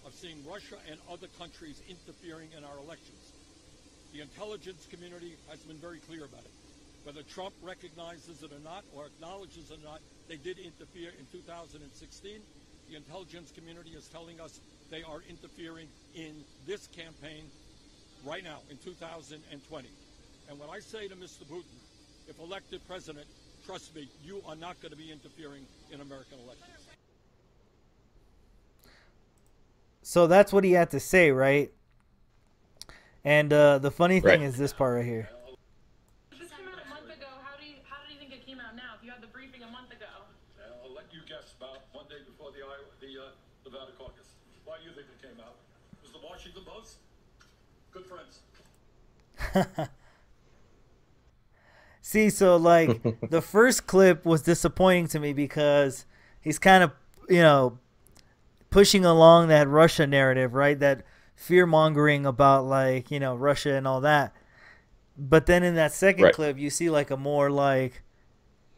of seeing Russia and other countries interfering in our elections. The intelligence community has been very clear about it. Whether Trump recognizes it or not, or acknowledges it or not, they did interfere in 2016. The intelligence community is telling us they are interfering in this campaign right now, in 2020. And when I say to Mr. Putin, if elected president, trust me, you are not going to be interfering in American elections. So that's what he had to say, right? And the funny thing is this part right here. This came out a month ago. How did you think it came out now? If you had the briefing a month ago. I'll let you guess about one day before the Nevada caucus. Why do you think it came out? Was the Washington Post? Good friends. See, so the first clip was disappointing to me because he's kind of, pushing along that Russia narrative, right? That fear-mongering about Russia and all that. But then in that second clip, you see a more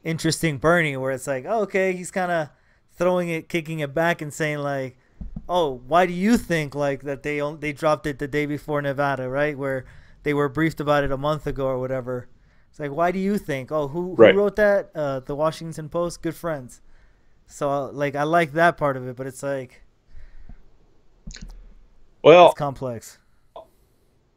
interesting Bernie, where it's oh, okay, he's kind of throwing it, kicking it back, and saying oh, why do you think that they dropped it the day before Nevada, right? Where they were briefed about it a month ago or whatever. It's why do you think? Oh, who wrote that? The Washington Post. Good friends. So I like that part of it, but it's well, it's complex.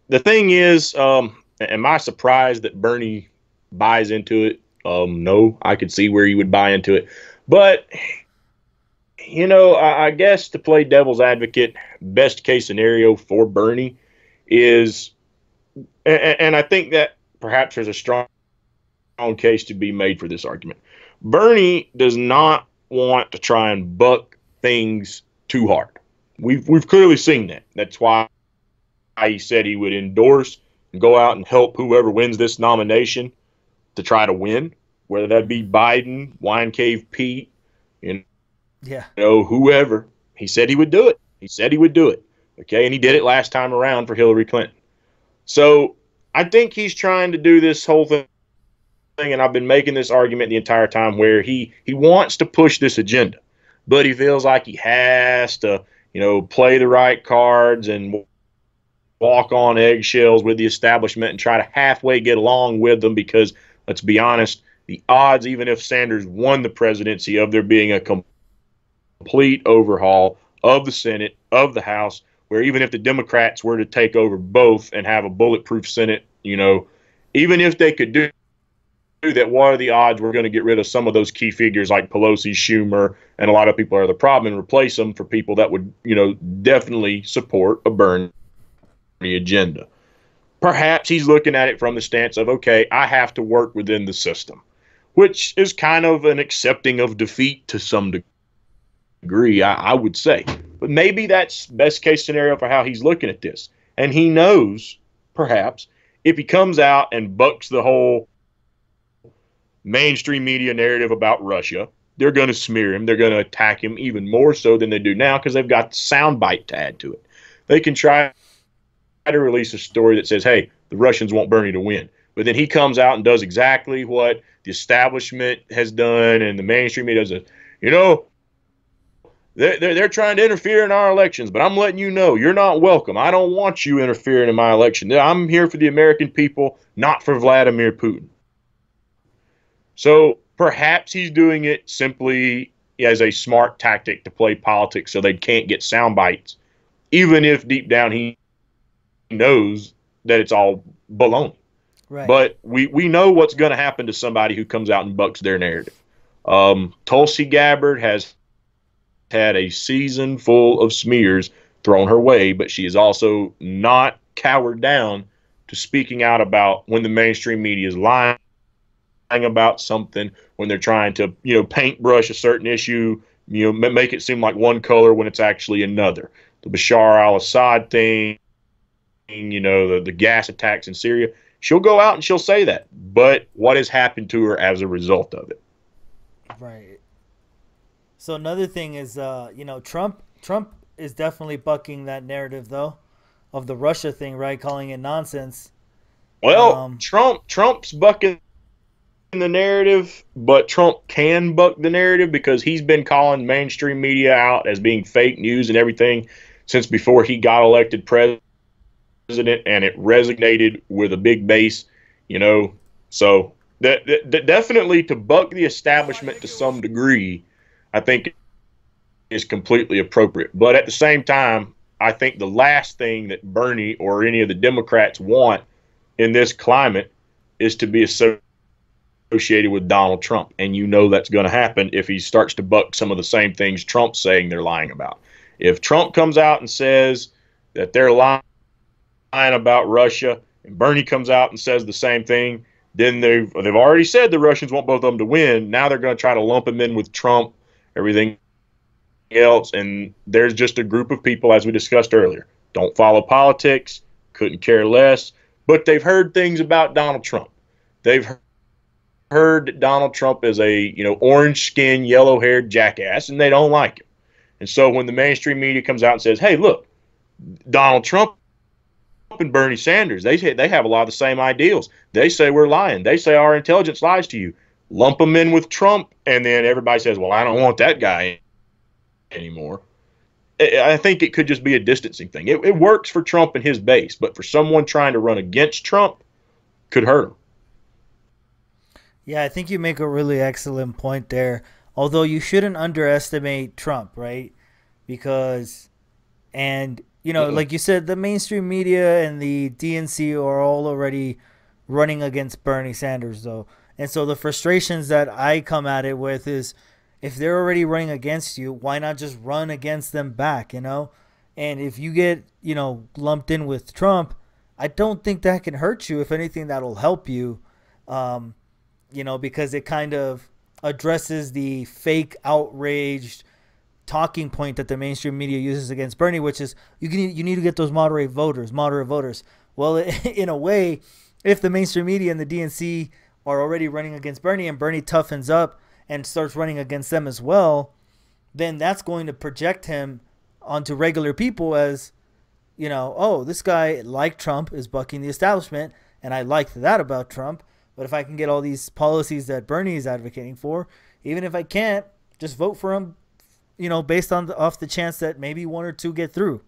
The thing is, am I surprised that Bernie buys into it? No, I could see where he would buy into it. But, I guess to play devil's advocate, best case scenario for Bernie is, and I think that perhaps there's a strong case to be made for this argument. Bernie does not want to try and buck things too hard. We've clearly seen that. That's why he said he would endorse and go out and help whoever wins this nomination to try to win, whether that be Biden, Wine Cave Pete, whoever. He said he would do it. He said he would do it. Okay, and he did it last time around for Hillary Clinton. So I think he's trying to do this whole thing, and I've been making this argument the entire time, where he wants to push this agenda, but he feels like he has to, play the right cards and walk on eggshells with the establishment and try to halfway get along with them, because let's be honest, the odds, even if Sanders won the presidency, of there being a complete overhaul of the Senate, of the House, where even if the Democrats were to take over both and have a bulletproof Senate, even if they could do that, what are the odds we're going to get rid of some of those key figures like Pelosi, Schumer, and a lot of people are the problem, and replace them for people that would, definitely support a Bernie agenda. Perhaps he's looking at it from the stance of, okay, I have to work within the system, which is kind of an accepting of defeat to some degree, I would say. But maybe that's best case scenario for how he's looking at this. And he knows, perhaps, if he comes out and bucks the whole mainstream media narrative about Russia, they're going to smear him. They're going to attack him even more so than they do now because they've got the soundbite to add to it. They can try to release a story that says, hey, the Russians want Bernie to win. But then he comes out and does exactly what the establishment has done and the mainstream media does. You know, they're trying to interfere in our elections, but I'm letting you know you're not welcome. I don't want you interfering in my election. I'm here for the American people, not for Vladimir Putin. So perhaps he's doing it simply as a smart tactic to play politics so they can't get sound bites, even if deep down he knows that it's all baloney. Right. But we know what's going to happen to somebody who comes out and bucks their narrative. Tulsi Gabbard has had a season full of smears thrown her way, but she is also not cowered down to speaking out about when the mainstream media is lying about something, when they're trying to, paintbrush a certain issue, make it seem like one color when it's actually another. The Bashar al-Assad thing, the gas attacks in Syria. She'll go out and she'll say that. But what has happened to her as a result of it? Right. So another thing is, Trump is definitely bucking that narrative, though, of the Russia thing, right? Calling it nonsense. Well, Trump's bucking the narrative, but Trump can buck the narrative because he's been calling mainstream media out as being fake news and everything since before he got elected president, and it resonated with a big base, So that definitely to buck the establishment to some degree, I think is completely appropriate. But at the same time, I think the last thing that Bernie or any of the Democrats want in this climate is to be associated with Donald Trump. And that's going to happen if he starts to buck some of the same things Trump's saying they're lying about. If Trump comes out and says that they're lying about Russia, and Bernie comes out and says the same thing, then they've already said the Russians want both of them to win. Now they're going to try to lump him in with Trump, everything else, and there's just a group of people, as we discussed earlier, don't follow politics, couldn't care less, but they've heard things about Donald Trump. They've heard that Donald Trump is a orange-skinned, yellow-haired jackass, and they don't like him. And so when the mainstream media comes out and says, hey, look, Donald Trump and Bernie Sanders, they have a lot of the same ideals. They say we're lying. They say our intelligence lies to you. Lump them in with Trump, and then everybody says, well, I don't want that guy anymore. I think it could just be a distancing thing. It works for Trump and his base, but for someone trying to run against Trump, could hurt him. Yeah, I think you make a really excellent point there. Although you shouldn't underestimate Trump, right? Because, like you said, the mainstream media and the DNC are all already running against Bernie Sanders, though. And so the frustrations that I come at it with is, if they're already running against you, why not just run against them back, And if you get, lumped in with Trump, I don't think that can hurt you. If anything, that'll help you, because it kind of addresses the fake, outraged talking point that the mainstream media uses against Bernie, which is you need to get those moderate voters. Well, in a way, if the mainstream media and the DNC are already running against Bernie and Bernie toughens up and starts running against them as well, then that's going to project him onto regular people as, oh, this guy, like Trump, is bucking the establishment, and I like that about Trump. But if I can get all these policies that Bernie is advocating for, even if I can't, just vote for him, based on off the chance that maybe one or two get through.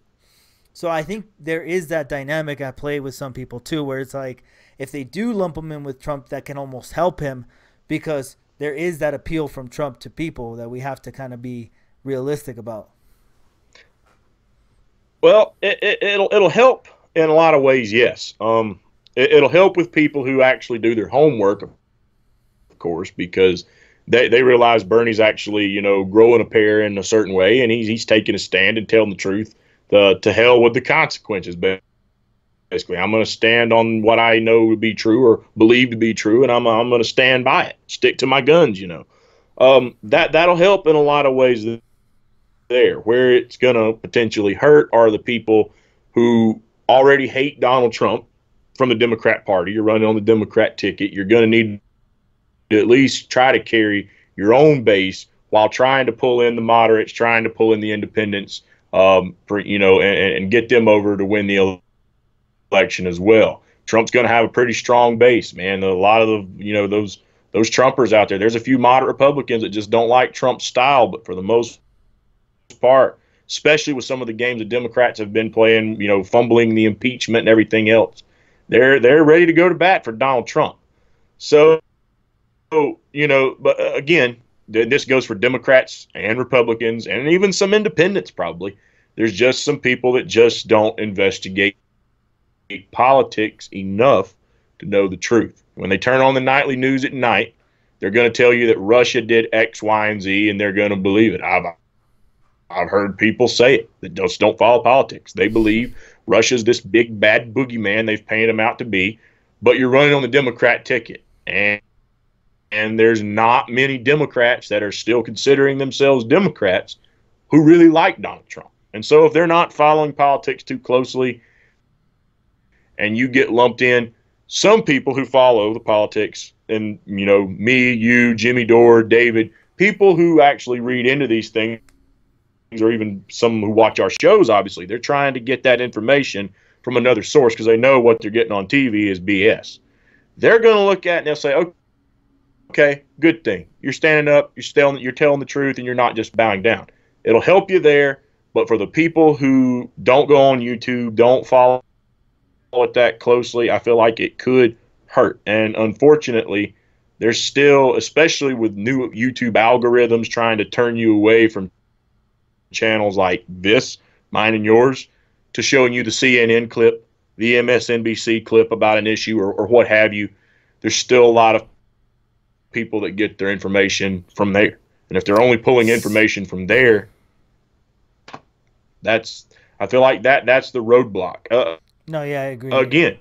So I think there is that dynamic at play with some people too, where it's like, if they do lump him in with Trump, that can almost help him, because there is that appeal from Trump to people that we have to kind of be realistic about. Well, it'll help in a lot of ways, yes. It'll help with people who actually do their homework, of course, because they realize Bernie's actually, growing a pair in a certain way, and he's taking a stand and telling the truth. To hell with the consequences, basically. I'm going to stand on what I know to be true or believe to be true, and I'm going to stand by it. Stick to my guns, That'll help in a lot of ways there. Where it's going to potentially hurt are the people who already hate Donald Trump from the Democrat Party. You're running on the Democrat ticket. You're going to need to at least try to carry your own base while trying to pull in the moderates, trying to pull in the independents, and get them over to win the election as well. Trump's going to have a pretty strong base, man. A lot of those Trumpers out there. There's a few moderate Republicans that just don't like Trump's style, but for the most part, especially with some of the games the Democrats have been playing, fumbling the impeachment and everything else, they're ready to go to bat for Donald Trump. So, but again, this goes for Democrats and Republicans and even some independents probably. There's just some people that just don't investigate politics enough to know the truth. When they turn on the nightly news at night, they're going to tell you that Russia did X, Y, and Z, and they're going to believe it. I've heard people say it that just don't follow politics. They believe Russia's this big bad boogeyman they've painted him out to be, but you're running on the Democrat ticket. And there's not many Democrats that are still considering themselves Democrats who really like Donald Trump. And so if they're not following politics too closely and you get lumped in, some people who follow the politics, and, me, you, Jimmy Dore, David, people who actually read into these things, or even some who watch our shows, obviously, they're trying to get that information from another source because they know what they're getting on TV is BS. They're going to look at it and they'll say, okay, good thing. You're standing up, you're telling the truth, and you're not just bowing down. It'll help you there, but for the people who don't go on YouTube, don't follow it that closely, I feel like it could hurt. And unfortunately, there's still, especially with new YouTube algorithms trying to turn you away from channels like this, mine and yours, to showing you the CNN clip, the MSNBC clip about an issue or what have you. There's still a lot of people that get their information from there. And if they're only pulling information from there, I feel like that's the roadblock. No, yeah, I agree. Again,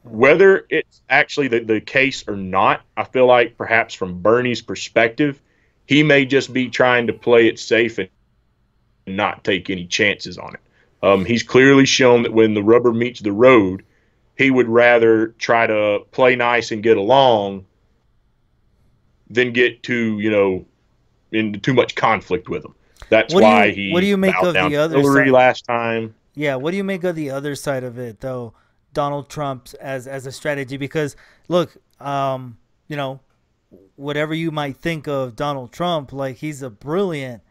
whether it's actually the case or not, I feel like perhaps from Bernie's perspective, he may just be trying to play it safe and not take any chances on it. He's clearly shown that when the rubber meets the road, he would rather try to play nice and get along than get into too much conflict with them. That's why he what do you make of the other Hillary side last time. Yeah, what do you make of the other side of it, though, Donald Trump as a strategy? Because, look, whatever you might think of Donald Trump, like, he's a brilliant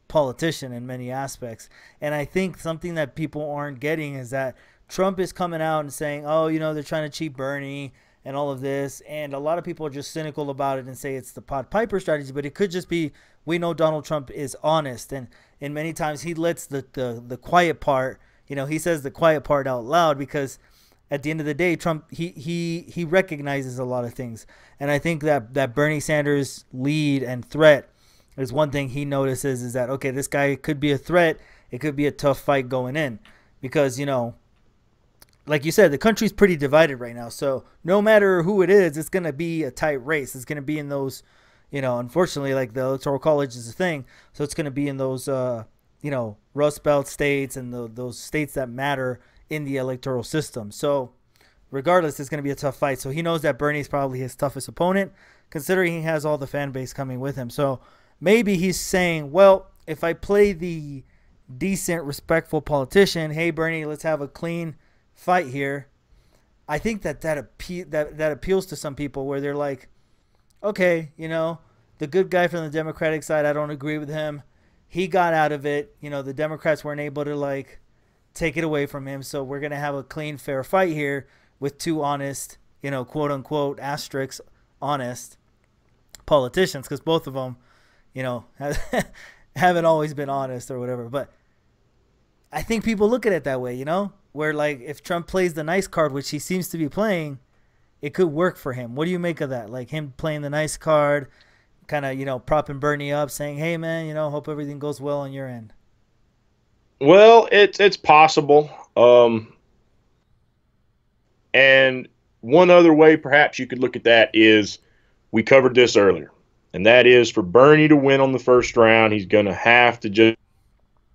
politician in many aspects. And I think something that people aren't getting is that Trump is coming out and saying, oh, they're trying to cheat Bernie and all of this. And a lot of people are just cynical about it and say it's the Pied Piper strategy. But it could just be, we know Donald Trump is honest. And many times he lets the quiet part, he says the quiet part out loud because at the end of the day, Trump, he recognizes a lot of things. And I think that Bernie Sanders' lead and threat is one thing he notices is that, okay, this guy could be a threat. It could be a tough fight going in because, like you said, the country's pretty divided right now. So no matter who it is, it's going to be a tight race. It's going to be in those, unfortunately, like the Electoral College is a thing. So it's going to be in those, Rust Belt states and those states that matter in the electoral system. So regardless, it's going to be a tough fight. So he knows that Bernie's probably his toughest opponent, considering he has all the fan base coming with him. So maybe he's saying, well, if I play the decent, respectful politician, hey, Bernie, let's have a clean fight here. I think that appeals to some people where they're like, okay, the good guy from the Democratic side, I don't agree with him. He got out of it. The Democrats weren't able to, take it away from him. So we're going to have a clean, fair fight here with two honest, quote unquote, asterisks, honest politicians, because both of them, haven't always been honest or whatever. But I think people look at it that way, where if Trump plays the nice card, which he seems to be playing, it could work for him. What do you make of that? Like him playing the nice card, kind of, propping Bernie up, saying, hey, man, hope everything goes well on your end. Well, it's possible. And one other way perhaps you could look at that is, we covered this earlier, and that is for Bernie to win on the first round, he's going to have to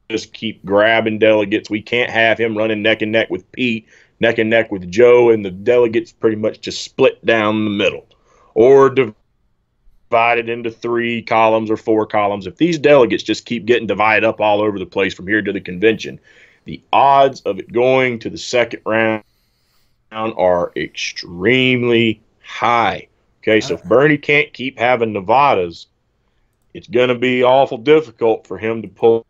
just keep grabbing delegates. We can't have him running neck and neck with Pete, neck and neck with Joe, and the delegates pretty much just split down the middle or divided into 3 columns or 4 columns, if these delegates just keep getting divided up all over the place from here to the convention, the odds of it going to the second round are extremely high. Okay, so if Bernie can't keep having Nevadas, it's going to be awful difficult for him to pull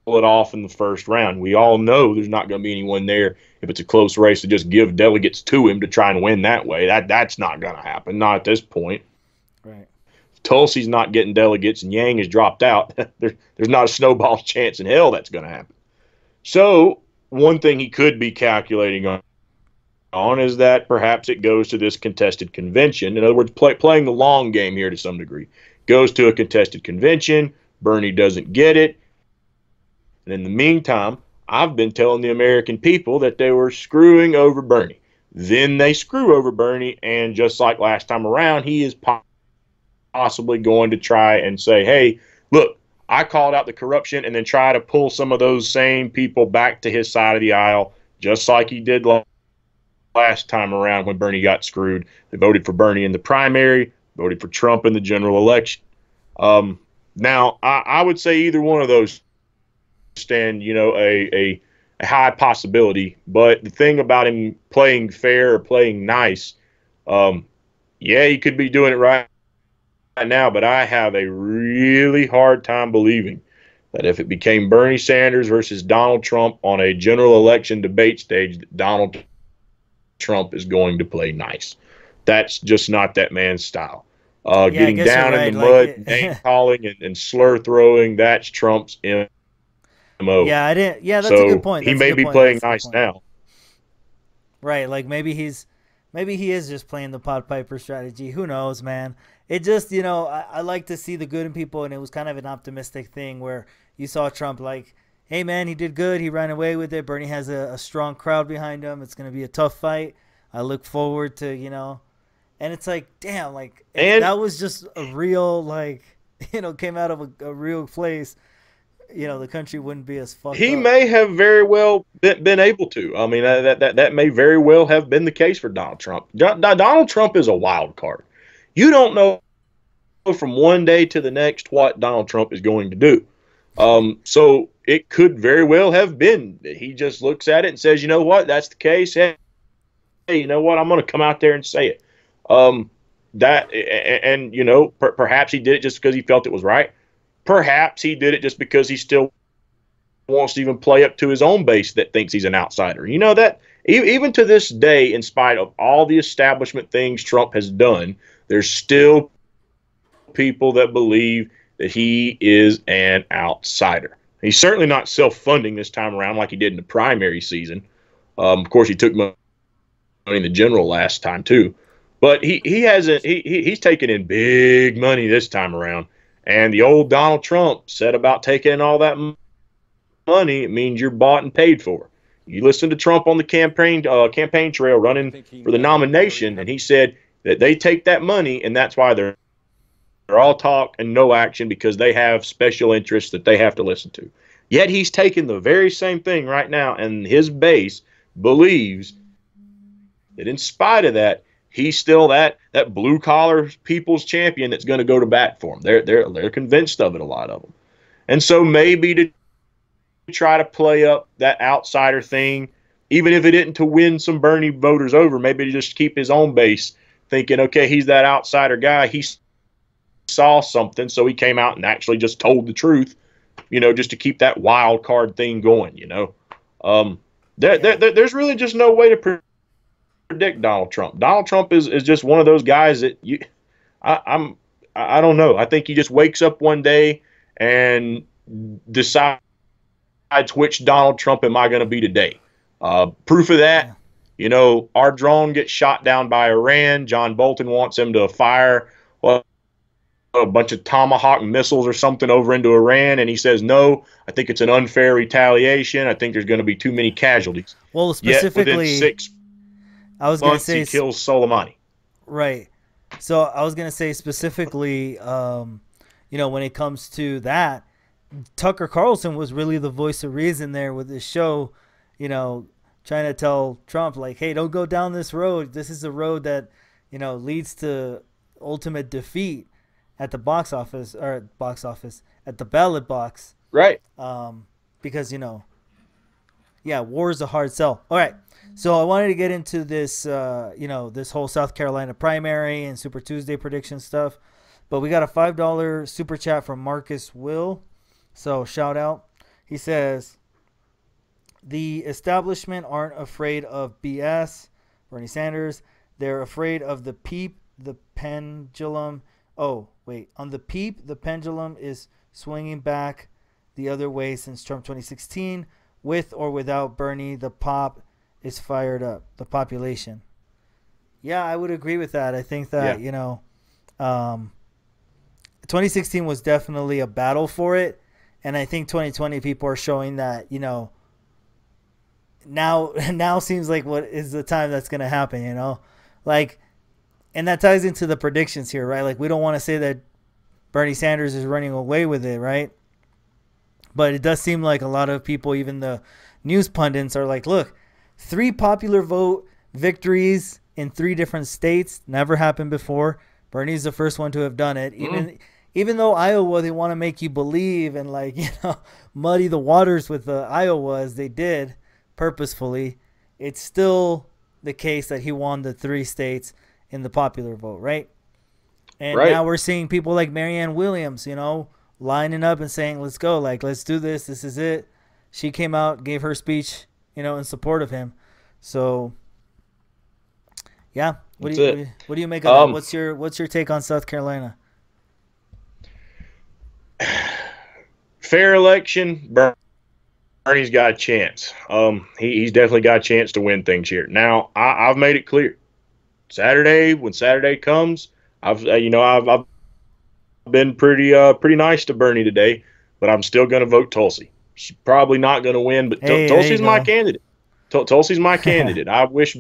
it off in the first round. We all know there's not going to be anyone there if it's a close race to just give delegates to him to try and win that way. That's not going to happen, not at this point. Right. If Tulsi's not getting delegates and Yang has dropped out, there's not a snowball's chance in hell that's going to happen. So one thing he could be calculating on is that perhaps it goes to this contested convention. In other words, playing the long game here to some degree. Goes to a contested convention. Bernie doesn't get it. And in the meantime, I've been telling the American people that they were screwing over Bernie. Then they screw over Bernie, and just like last time around, he is possibly going to try and say, hey, look, I called out the corruption, and then try to pull some of those same people back to his side of the aisle, just like he did last time around when Bernie got screwed. They voted for Bernie in the primary, voted for Trump in the general election. Now, I would say either one of those stand, a high possibility. But the thing about him playing fair or playing nice, yeah, he could be doing it right now, but I have a really hard time believing that if it became Bernie Sanders versus Donald Trump on a general election debate stage, that Donald Trump is going to play nice. That's just not that man's style. Getting down in the mud, name calling and slur throwing, that's Trump's MO. Yeah, that's a good point. He may be playing nice now. Right, like maybe he is just playing the Pied Piper strategy. Who knows, man? It just, I like to see the good in people, and it was kind of an optimistic thing where you saw Trump like, hey, man, he did good. He ran away with it. Bernie has a strong crowd behind him. It's going to be a tough fight. I look forward to, and it's like, damn, like, if that was just a real, like, came out of a real place, the country wouldn't be as fucked up. He may have very well been able to. I mean, that may very well have been the case for Donald Trump. Donald Trump is a wild card. You don't know from one day to the next what Donald Trump is going to do. So it could very well have been that he just looks at it and says, you know what, that's the case. Hey, you know what, I'm going to come out there and say it. Perhaps he did it just because he felt it was right. Perhaps he did it just because he still wants to even play up to his own base that thinks he's an outsider. That even to this day, in spite of all the establishment things Trump has done, there's still people that believe that he is an outsider. He's certainly not self-funding this time around like he did in the primary season. Of course, he took money in the general last time too, but he hasn't. He's taken in big money this time around. And the old Donald Trump said about taking in all that money, it means you're bought and paid for. You listen to Trump on the campaign trail running for the nomination, and he said that they take that money, and that's why they're all talk and no action, because they have special interests that they have to listen to. Yet he's taking the very same thing right now, and his base believes that in spite of that, he's still that blue-collar people's champion that's going to go to bat for him. They're convinced of it, a lot of them. And so maybe to try to play up that outsider thing, even if it isn't to win some Bernie voters over, maybe to just keep his own base thinking, okay, he's that outsider guy. He saw something, so he came out and actually just told the truth, just to keep that wild card thing going, There's really just no way to predict Donald Trump. Donald Trump is just one of those guys that I don't know. I think he just wakes up one day and decides which Donald Trump am I going to be today. Proof of that, our drone gets shot down by Iran. John Bolton wants him to fire a bunch of Tomahawk missiles or something over into Iran, and he says, no, I think it's an unfair retaliation. I think there's going to be too many casualties. Well, specifically, yet within 6 I was going to months, say he kills Soleimani. Right. So I was going to say specifically, when it comes to that, Tucker Carlson was really the voice of reason there with this show, trying to tell Trump, like, hey, don't go down this road. This is a road that, leads to ultimate defeat. at the box office at the ballot box. Right. Because yeah, war is a hard sell. All right. So I wanted to get into this, this whole South Carolina primary and Super Tuesday prediction stuff. But we got a $5 super chat from Marcus Will. So shout out. He says, the establishment aren't afraid of BS, Bernie Sanders. They're afraid of the peep, the pendulum. Oh, wait. On the peep, the pendulum is swinging back the other way since Trump 2016. With or without Bernie, the pop is fired up. The population. Yeah, I would agree with that. I think that, 2016 was definitely a battle for it. And I think 2020 people are showing that, now seems like what is the time that's going to happen, Like, and that ties into the predictions here, right? Like, we don't want to say that Bernie Sanders is running away with it, right? But it does seem like a lot of people, even the news pundits, are like, look, 3 popular vote victories in 3 different states. Never happened before. Bernie's the first one to have done it. Even though Iowa, they want to make you believe and muddy the waters with the Iowa as they did purposefully, it's still the case that he won the 3 states in the popular vote, right? And now we're seeing people like Marianne Williams, lining up and saying, let's go, let's do this. This is it. She came out, gave her speech, in support of him. So, yeah. What do you make of that? What's your take on South Carolina? Fair election. Bernie's got a chance. He's definitely got a chance to win things here. Now, I've made it clear. When Saturday comes, I've been pretty nice to Bernie today, but I'm still going to vote Tulsi. She's probably not going to win, but Tulsi's my candidate. Tulsi's my candidate. I wish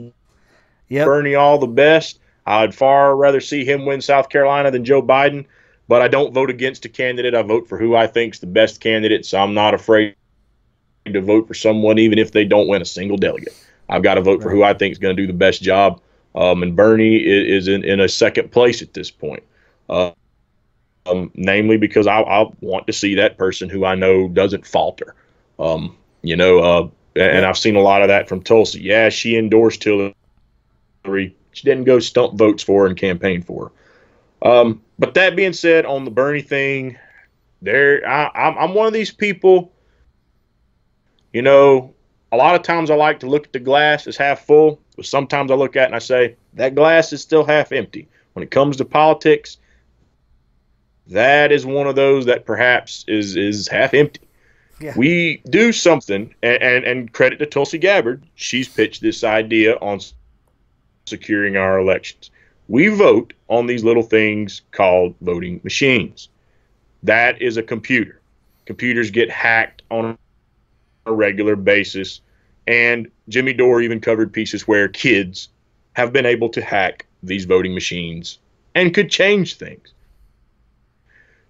Bernie all the best. I'd far rather see him win South Carolina than Joe Biden, but I don't vote against a candidate. I vote for who I think's the best candidate, so I'm not afraid to vote for someone even if they don't win a single delegate. I've got to vote for who I think is going to do the best job, and Bernie is in a second place at this point. Namely because I want to see that person who I know doesn't falter. And I've seen a lot of that from Tulsi. Yeah, she endorsed Hillary. She didn't go stump votes for her and campaign for her. But that being said, on the Bernie thing, I'm one of these people, a lot of times I like to look at the glass as half full, but sometimes I look at it and I say, that glass is still half empty. When it comes to politics, that is one of those that perhaps is half empty. Yeah. We do something, and credit to Tulsi Gabbard, she's pitched this idea on securing our elections. We vote on these little things called voting machines. That is a computer. Computers get hacked on a regular basis, and Jimmy Dore even covered pieces where kids have been able to hack these voting machines and could change things.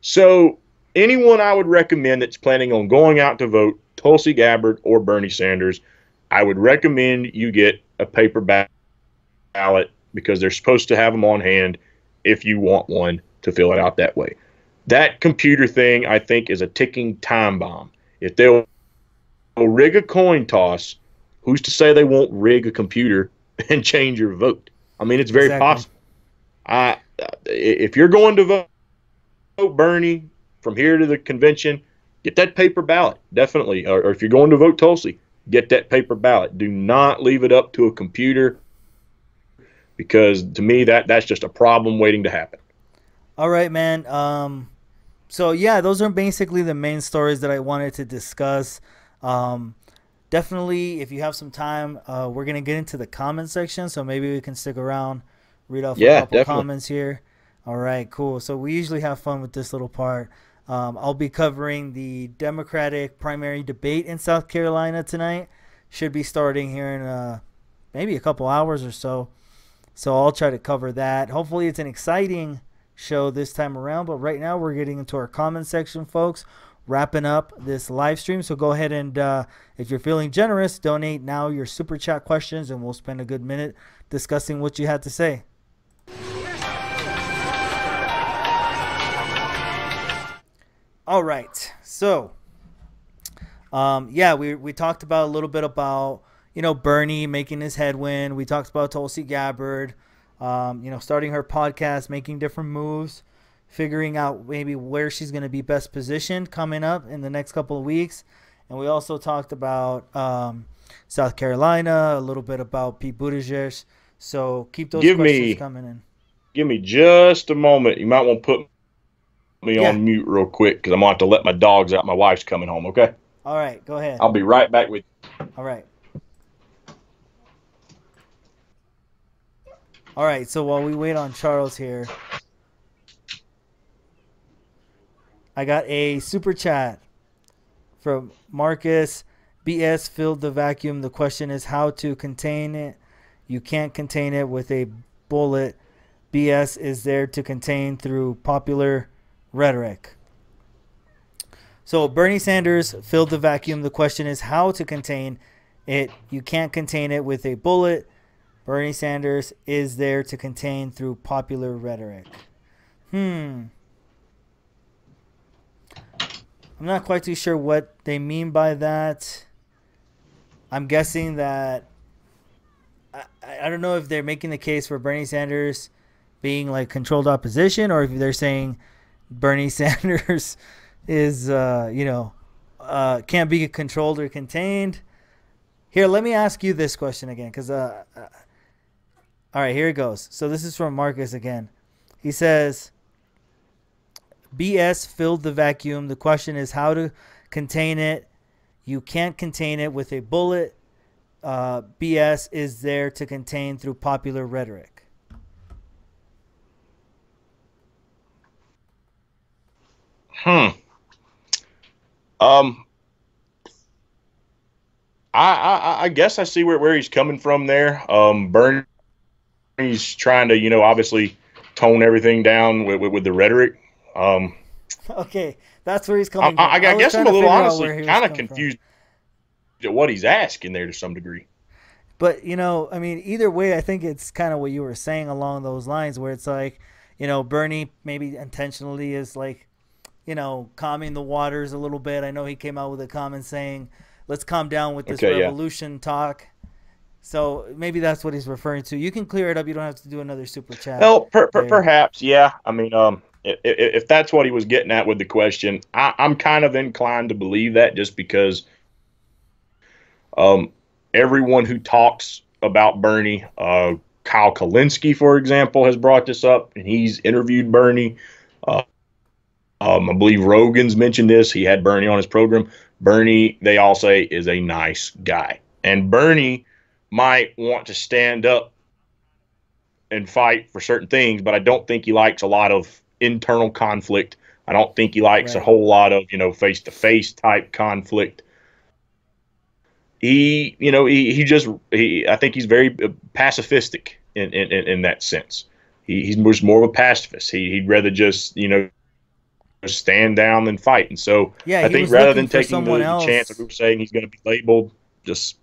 So anyone I would recommend that's planning on going out to vote, Tulsi Gabbard or Bernie Sanders, I would recommend you get a paper ballot because they're supposed to have them on hand if you want one to fill it out that way. That computer thing, I think, is a ticking time bomb. If they'll rig a coin toss, who's to say they won't rig a computer and change your vote? I mean, it's very possible. If you're going to vote Bernie from here to the convention, get that paper ballot, definitely. Or if you're going to vote Tulsi, get that paper ballot. Do not leave it up to a computer, because to me that's just a problem waiting to happen. All right, man. So yeah, those are basically the main stories that I wanted to discuss. Definitely, if you have some time, we're gonna get into the comment section, so maybe we can stick around, read off a couple comments here. All right, cool. So we usually have fun with this little part. I'll be covering the Democratic primary debate in South Carolina tonight. Should be starting here in maybe a couple hours or so. So I'll try to cover that. Hopefully it's an exciting show this time around. But right now we're getting into our comment section, folks. Wrapping up this live stream. So go ahead and, if you're feeling generous, donate now your super chat questions, and we'll spend a good minute discussing what you had to say. All right. So, yeah, we talked about a little bit about, Bernie making his headwind. We talked about Tulsi Gabbard, starting her podcast, making different moves, figuring out maybe where she's going to be best positioned coming up in the next couple of weeks. And we also talked about South Carolina, a little bit about Pete Buttigieg. So keep those questions coming in. Give me just a moment. You might want to put me on mute real quick because I'm going to have to let my dogs out. My wife's coming home, okay? All right, go ahead. I'll be right back with you. All right. All right, so while we wait on Charles here, I got a super chat from Marcus. BS filled the vacuum. The question is how to contain it. You can't contain it with a bullet. BS is there to contain through popular rhetoric. So Bernie Sanders filled the vacuum. The question is how to contain it. You can't contain it with a bullet. Bernie Sanders is there to contain through popular rhetoric. I'm not quite too sure what they mean by that. I'm guessing that I don't know if they're making the case for Bernie Sanders being like controlled opposition, or if they're saying Bernie Sanders is can't be controlled or contained. Here, let me ask you this question again, because all right, here it goes. So this is from Marcus again. He says, BS filled the vacuum. The question is how to contain it. You can't contain it with a bullet. BS is there to contain through popular rhetoric. I guess I see where he's coming from there. Bernie's trying to, obviously tone everything down with the rhetoric. Okay, that's where he's coming from. I guess I'm a little honestly kind of confused at what he's asking there to some degree. But, I mean, either way, I think it's kind of what you were saying along those lines, where it's like, Bernie maybe intentionally is like, calming the waters a little bit. I know he came out with a comment saying, let's calm down with this revolution talk. So maybe that's what he's referring to. You can clear it up. You don't have to do another super chat. Well, perhaps, yeah. I mean, if that's what he was getting at with the question, I'm kind of inclined to believe that, just because everyone who talks about Bernie, Kyle Kalinske, for example, has brought this up, and he's interviewed Bernie. I believe Rogan's mentioned this. He had Bernie on his program. Bernie, they all say, is a nice guy. And Bernie might want to stand up and fight for certain things, but I don't think he likes a lot of internal conflict. I don't think he likes a whole lot of, face-to-face type conflict. I think he's very pacifistic in that sense. He's more of a pacifist. He'd rather just, stand down than fight. And so I think rather than taking the chance of saying he's going to be labeled, just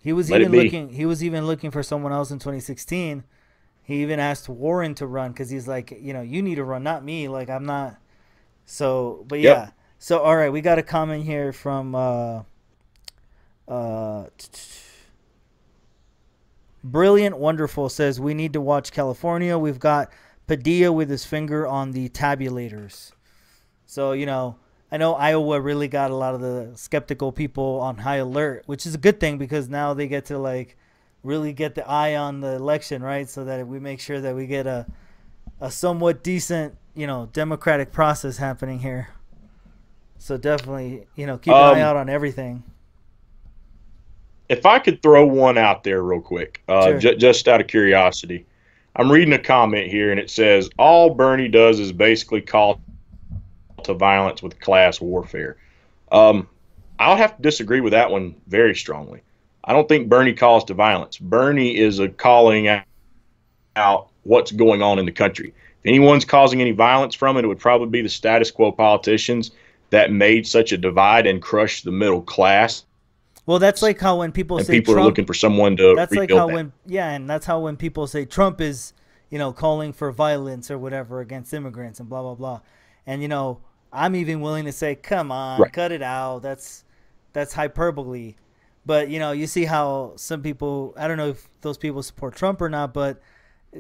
he was let even it be. He was even looking for someone else in 2016. He even asked Warren to run because he's like, you need to run, not me. Like, I'm not. So, but yeah. Yep. So, all right, we got a comment here from Brilliant Wonderful says, we need to watch California. We've got Padilla with his finger on the tabulators. So, I know Iowa really got a lot of the skeptical people on high alert, which is a good thing because now they get to, like, really get the eye on the election, right? So that we make sure that we get a somewhat decent, democratic process happening here. So definitely, keep an eye out on everything. If I could throw one out there real quick, Sure. Just out of curiosity, I'm reading a comment here, and it says, all Bernie does is basically call to violence with class warfare. I would have to disagree with that one very strongly. I don't think Bernie calls to violence. Bernie is calling out what's going on in the country. If anyone's causing any violence from it, it would probably be the status quo politicians that made such a divide and crushed the middle class. Well, that's like how when people say people Trump, are looking for someone to that's like rebuild how that. and that's how when people say Trump is, calling for violence or whatever against immigrants and blah blah blah, and I'm even willing to say, come on, Right. cut it out. That's hyperbole. But, you see how some people, I don't know if those people support Trump or not, but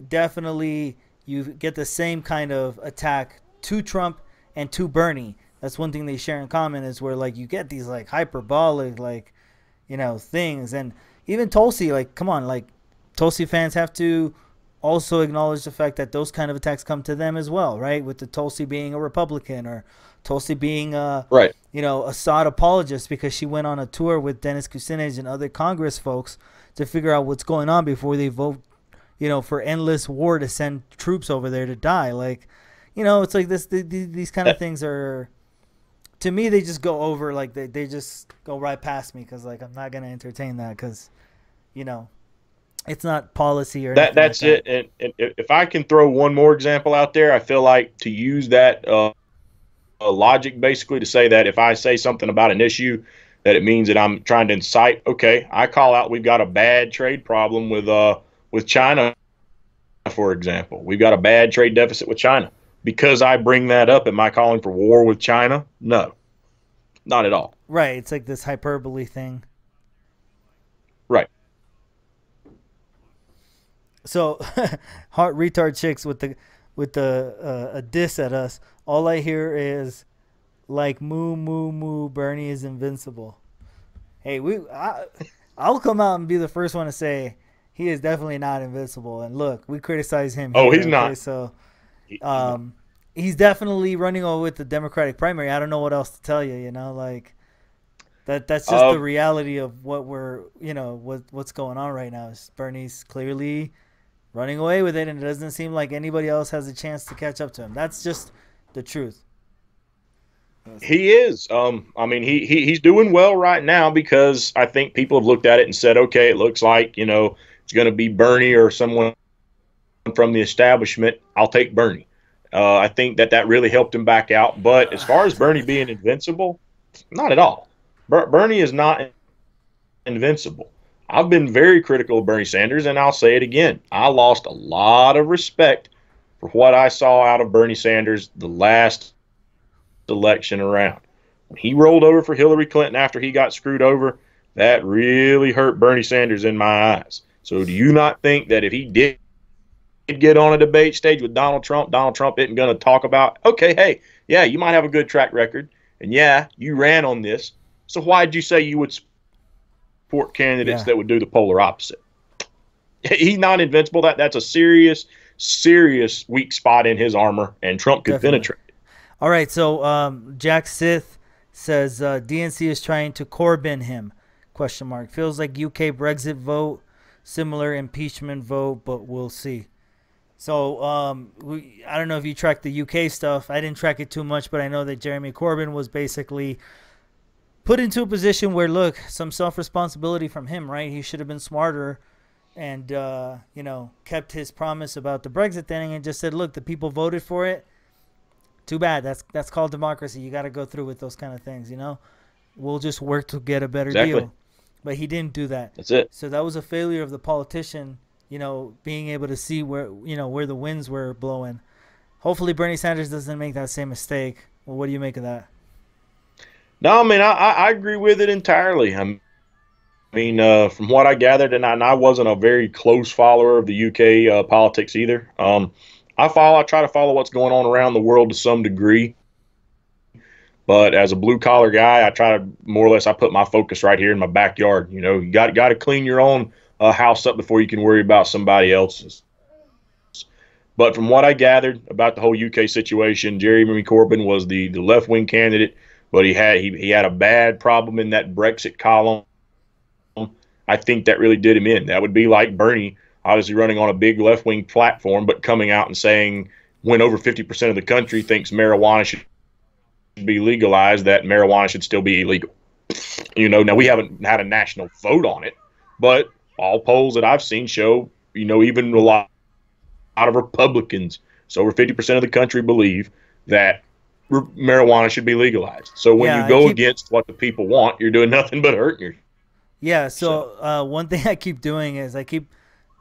definitely you get the same kind of attack to Trump and to Bernie. That's one thing they share in common, is where like you get these like hyperbolic like things. And even Tulsi, like, come on, like, Tulsi fans have to also acknowledge the fact that those kind of attacks come to them as well, right? With the Tulsi being a Republican, or Tulsi being Right. a sod apologist because she went on a tour with Dennis Kucinich and other Congress folks to figure out what's going on before they vote, for endless war to send troops over there to die. Like, it's like this. These kind of things are, to me, they just go over. Like they just go right past me, because like I'm not gonna entertain that, because, it's not policy or anything That's like that. it. And if I can throw one more example out there, I feel like to use that logic basically to say that if I say something about an issue, that it means that I'm trying to incite. Okay, I call out we've got a bad trade problem with China, for example. We've got a bad trade deficit with China. Because I bring that up, am I calling for war with China? No, not at all. Right. It's like this hyperbole thing. Right. So, hot retard chicks with the a diss at us. All I hear is like moo moo moo. Bernie is invincible. Hey, I'll come out and be the first one to say he is definitely not invincible. And look, we criticize him. Oh, here, he's not. So, he's definitely running over with the Democratic primary. I don't know what else to tell you. Like that's just the reality of what we're what's going on right now. Is Bernie's clearly running away with it, and it doesn't seem like anybody else has a chance to catch up to him. That's just the truth. He is. I mean, he's doing well right now because I think people have looked at it and said, okay, it looks like, it's going to be Bernie or someone from the establishment. I'll take Bernie. I think that really helped him back out. But as far as Bernie being invincible, not at all. Bernie is not invincible. I've been very critical of Bernie Sanders, and I'll say it again. I lost a lot of respect for what I saw out of Bernie Sanders the last election around. When he rolled over for Hillary Clinton after he got screwed over, that really hurt Bernie Sanders in my eyes. So do you not think that if he did get on a debate stage with Donald Trump isn't going to talk about, okay, hey, yeah, you might have a good track record, and yeah, you ran on this, so why did you say you would support candidates that would do the polar opposite? He's not invincible. That's a serious weak spot in his armor, and Trump could penetrate it. All right, so Jack Sith says DNC is trying to Corbyn him, ? Feels like UK Brexit vote, similar impeachment vote, but we'll see. So I don't know if you tracked the UK stuff. I didn't track it too much, but I know that Jeremy Corbyn was basically put into a position where, look, some self-responsibility from him, right? He should have been smarter and, kept his promise about the Brexit thing and just said, look, the people voted for it. Too bad. That's called democracy. You got to go through with those kind of things, We'll just work to get a better deal. But he didn't do that. That's it. So that was a failure of the politician, being able to see where the winds were blowing. Hopefully Bernie Sanders doesn't make that same mistake. Well, what do you make of that? No, I mean, I agree with it entirely. I mean, from what I gathered, and I wasn't a very close follower of the UK politics either. I try to follow what's going on around the world to some degree. But as a blue collar guy, I try to more or less, I put my focus right here in my backyard. You got to clean your own house up before you can worry about somebody else's. But from what I gathered about the whole UK situation, Jeremy Corbyn was the left wing candidate, but he had a bad problem in that Brexit column. I think that really did him in. That would be like Bernie, obviously running on a big left wing platform, but coming out and saying when over 50% of the country thinks marijuana should be legalized, that marijuana should still be illegal. Now we haven't had a national vote on it, but all polls that I've seen show, even a lot of Republicans, so over 50% of the country believe that marijuana should be legalized. So when you go against what the people want, you're doing nothing but hurting yourself. Yeah, so one thing I keep doing is I keep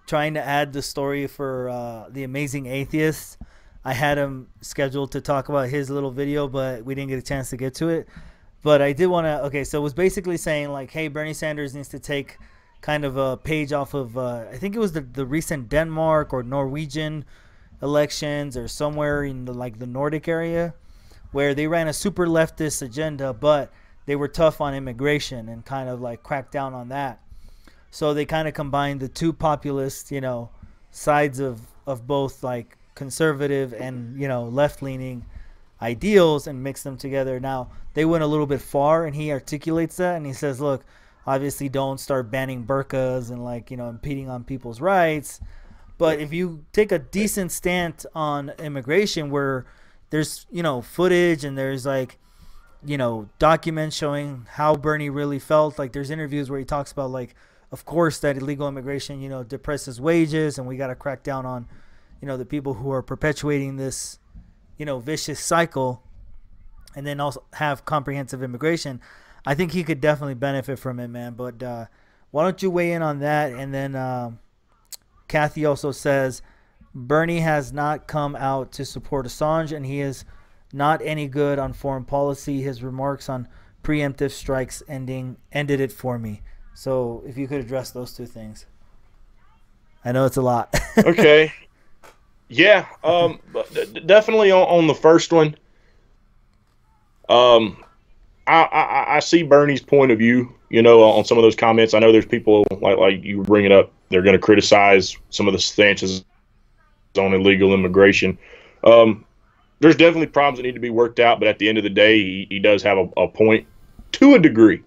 trying to add the story for The Amazing Atheist I had him scheduled to talk about his little video, but we didn't get a chance to get to it. But I did want to. Okay, so it was basically saying like, hey, Bernie Sanders needs to take kind of a page off of I think it was the recent Denmark or Norwegian elections or somewhere in the Nordic area where they ran a super leftist agenda, but they were tough on immigration and kind of like cracked down on that. So they kind of combined the two populist, sides of both like conservative and, left-leaning ideals and mixed them together. Now, they went a little bit far, and he articulates that, and he says, look, obviously don't start banning burqas and impeding on people's rights. But if you take a decent stance on immigration where there's, footage and there's documents showing how Bernie really felt, like there's interviews where he talks about of course that illegal immigration, depresses wages and we got to crack down on, the people who are perpetuating this, vicious cycle, and then also have comprehensive immigration. I think he could definitely benefit from it, man. But why don't you weigh in on that? And then Kathy also says Bernie has not come out to support Assange, and he is not any good on foreign policy. His remarks on preemptive strikes ended it for me. So if you could address those two things. I know it's a lot. Okay. Yeah, definitely on the first one. I see Bernie's point of view, on some of those comments. I know there's people like you were bringing up. They're going to criticize some of the stances on illegal immigration. There's definitely problems that need to be worked out, but at the end of the day, he does have a point to a degree.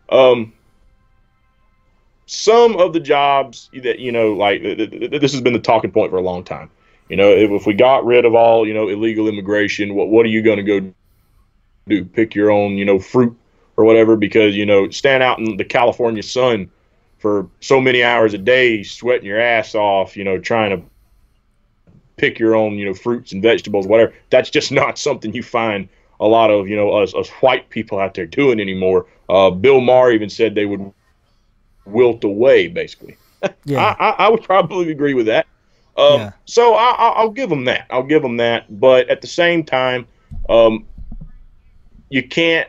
Some of the jobs that, this has been the talking point for a long time. If we got rid of all, illegal immigration, what are you going to go do? Pick your own, fruit or whatever, because, stand out in the California sun for so many hours a day, sweating your ass off, trying to pick your own, fruits and vegetables, whatever. That's just not something you find a lot of, us white people out there doing anymore. Bill Maher even said they would wilt away, basically. Yeah. I would probably agree with that. So I'll give them that. I'll give them that. But at the same time, you can't.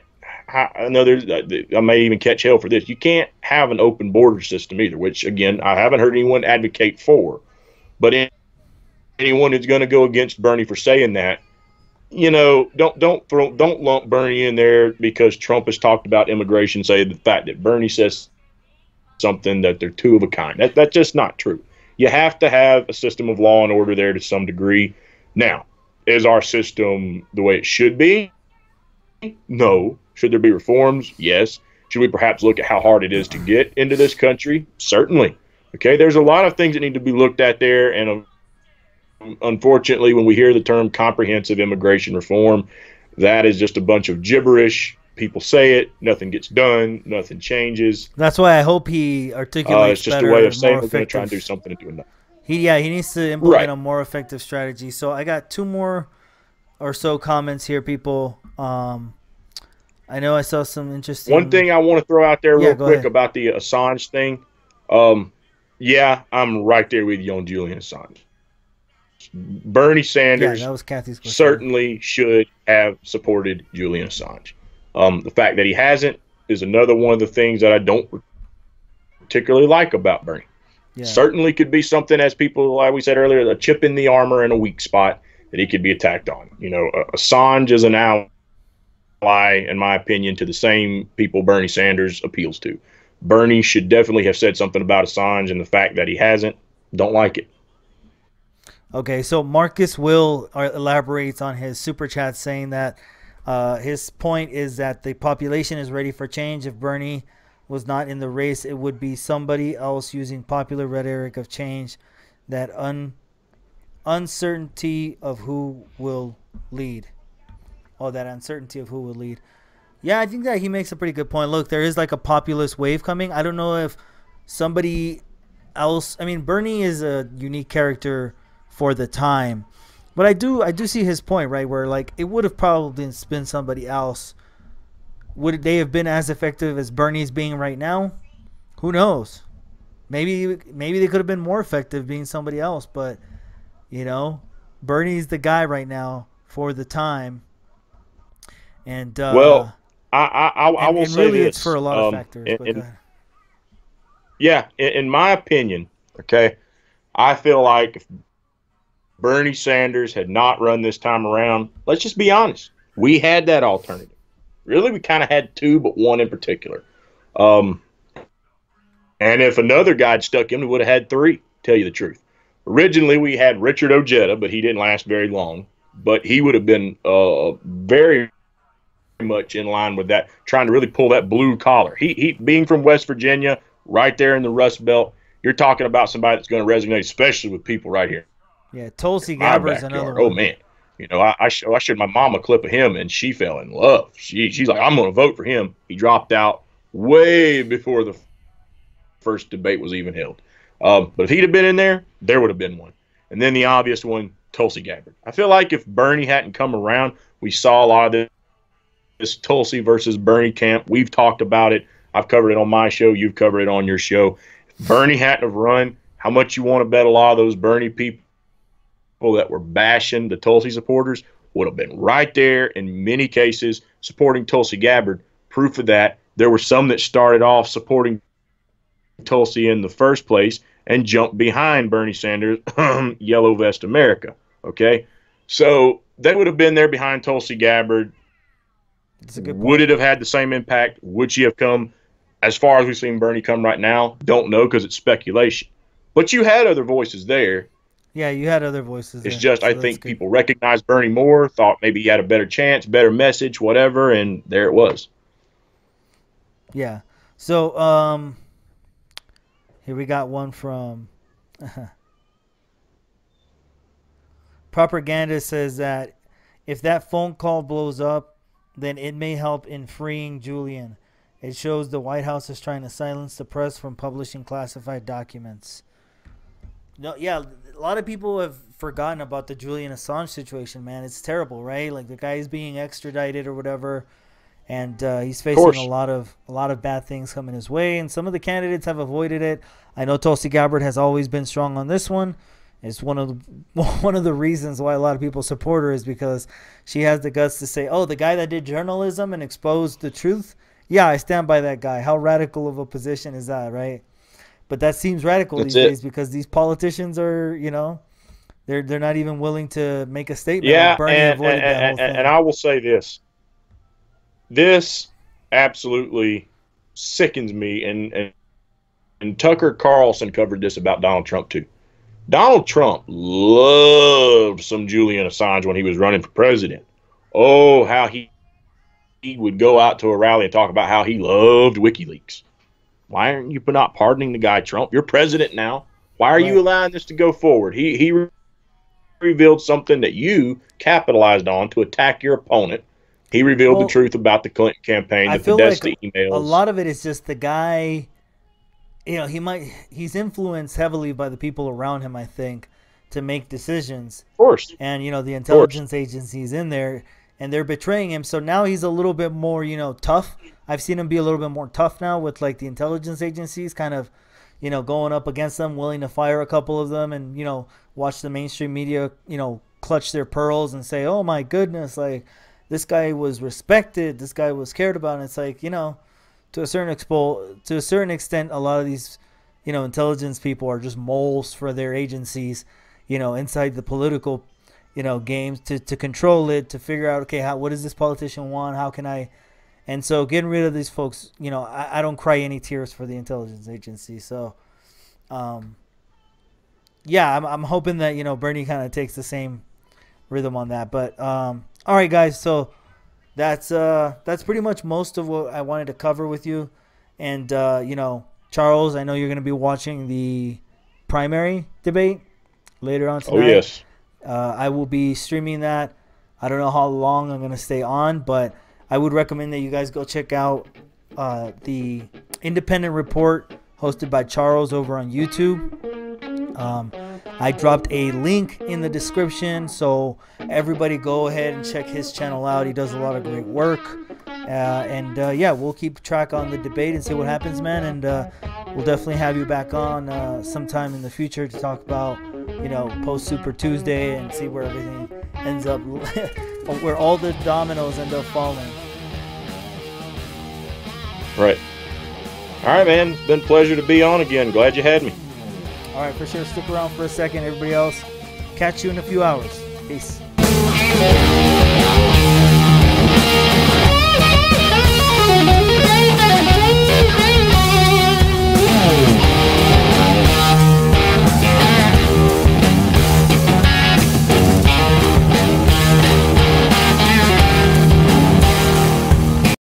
I know I may even catch hell for this. You can't have an open border system either. Which again, I haven't heard anyone advocate for. But anyone who's going to go against Bernie for saying that, don't lump Bernie in there because Trump has talked about immigration. Say the fact that Bernie says something that they're two of a kind. That's just not true. You have to have a system of law and order there to some degree. Now, is our system the way it should be? No. Should there be reforms? Yes. Should we perhaps look at how hard it is to get into this country? Certainly. Okay, there's a lot of things that need to be looked at there, and unfortunately, when we hear the term comprehensive immigration reform, that is just a bunch of gibberish. People say it, nothing gets done, nothing changes. That's why I hope he articulates it's just better, a way of saying we're going to effective. try and do something to do nothing. He needs to implement a more effective strategy. So I got two more or so comments here, people. I know I saw some interesting. One thing I want to throw out there real quick ahead. about the Assange thing. I'm right there with you on Julian Assange. Bernie Sanders that was Kathy's question. certainly should have supported Julian Assange. The fact that he hasn't is another one of the things that I don't particularly like about Bernie. Yeah. Certainly could be something, as people, like we said earlier, a chip in the armor and a weak spot that he could be attacked on. Assange is an ally, in my opinion, to the same people Bernie Sanders appeals to. Bernie should definitely have said something about Assange, and the fact that he hasn't, don't like it. Okay, so Marcus Will elaborates on his super chat saying that his point is that the population is ready for change. If Bernie was not in the race, it would be somebody else using popular rhetoric of change, that uncertainty of who will lead. That uncertainty of who will lead. Yeah, I think that he makes a pretty good point. Look, there is like a populist wave coming. I don't know if somebody else. I mean, Bernie is a unique character for the time, but I do see his point, right? Where like it would have probably been somebody else. Would they have been as effective as Bernie's being right now? Who knows? Maybe they could have been more effective being somebody else, but Bernie's the guy right now for the time. And well, I will say really, this. it's for a lot of factors. Yeah, in my opinion, okay, I feel like if Bernie Sanders had not run this time around, let's just be honest, we had that alternative. Really, we kind of had two, but one in particular. And if another guy had stuck in, we would have had three, to tell you the truth. Originally, we had Richard Ojeda, but he didn't last very long. But he would have been very much in line with that, trying to really pull that blue collar. He being from West Virginia, right there in the Rust Belt, you're talking about somebody that's going to resonate, especially with people right here. Yeah, Tulsi Gabbard's another one. Oh, man. You know, I showed my mom a clip of him, and she fell in love. She's like, I'm going to vote for him. He dropped out way before the first debate was even held. But if he'd have been in there, there would have been one. And then the obvious one, Tulsi Gabbard. I feel like if Bernie hadn't come around, we saw a lot of this Tulsi versus Bernie camp. We've talked about it. I've covered it on my show. You've covered it on your show. If Bernie hadn't have run, how much you want to bet a lot of those Bernie people that were bashing the Tulsi supporters would have been right there in many cases supporting Tulsi Gabbard. Proof of that, there were some that started off supporting Tulsi in the first place and jumped behind Bernie Sanders, Yellow Vest America. Okay? So they would have been there behind Tulsi Gabbard. Would it have had the same impact? Would she have come as far as we've seen Bernie come right now? Don't know, because it's speculation. But you had other voices there. Yeah, you had other voices. It's just, I think people recognized Bernie more, thought maybe he had a better chance, better message, whatever, and there it was. Yeah. So, here we got one from Propaganda says that if that phone call blows up, then it may help in freeing Julian. It shows the White House is trying to silence the press from publishing classified documents. No, yeah, a lot of people have forgotten about the Julian Assange situation, man. It's terrible, right? Like, the guy is being extradited or whatever, and he's facing a lot of bad things coming his way, and some of the candidates have avoided it. I know Tulsi Gabbard has always been strong on this one. It's one of the reasons why a lot of people support her is because she has the guts to say, oh, the guy that did journalism and exposed the truth, yeah, I stand by that guy. How radical of a position is that, right? But that seems radical these days because these politicians are, you know, they're not even willing to make a statement. Yeah, like Bernie avoided that whole thing. And I will say this. This absolutely sickens me, and Tucker Carlson covered this about Donald Trump too. Donald Trump loved some Julian Assange when he was running for president. Oh, how he would go out to a rally and talk about how he loved WikiLeaks. Why aren't you not pardoning the guy, Trump? You're president now. Why are you allowing this to go forward? He revealed something that you capitalized on to attack your opponent. He revealed the truth about the Clinton campaign, the Podesta emails. A lot of it is just the guy. You know, he's influenced heavily by the people around him, I think, to make decisions. Of course. And, you know, the intelligence agencies in there, and they're betraying him. So now he's a little bit more, you know, tough. I've seen him be a little bit more tough now with, like, the intelligence agencies kind of, you know, going up against them, willing to fire a couple of them and, you know, watch the mainstream media, you know, clutch their pearls and say, oh, my goodness, like, this guy was respected. This guy was cared about. And it's like, you know, to a certain extent, a lot of these, you know, intelligence people are just moles for their agencies, you know, inside the political, you know, games to control it, to figure out, okay, what does this politician want? How can I? And so getting rid of these folks, you know, I don't cry any tears for the intelligence agency. So, yeah, I'm hoping that, you know, Bernie kind of takes the same rhythm on that. But, all right, guys, so that's pretty much most of what I wanted to cover with you. And, you know, Charles, I know you're going to be watching the primary debate later on tonight. Oh, yes. I will be streaming that. I don't know how long I'm going to stay on, but I would recommend that you guys go check out the Independent Report hosted by Charles over on YouTube. I dropped a link in the description, so everybody go ahead and check his channel out. He does a lot of great work. Yeah, we'll keep track on the debate and see what happens, man. And we'll definitely have you back on sometime in the future to talk about, you know, post Super Tuesday and see where everything ends up, where all the dominoes end up falling. Right. All right, man. It's been a pleasure to be on again. Glad you had me. All right, for sure. Stick around for a second, everybody else. Catch you in a few hours. Peace.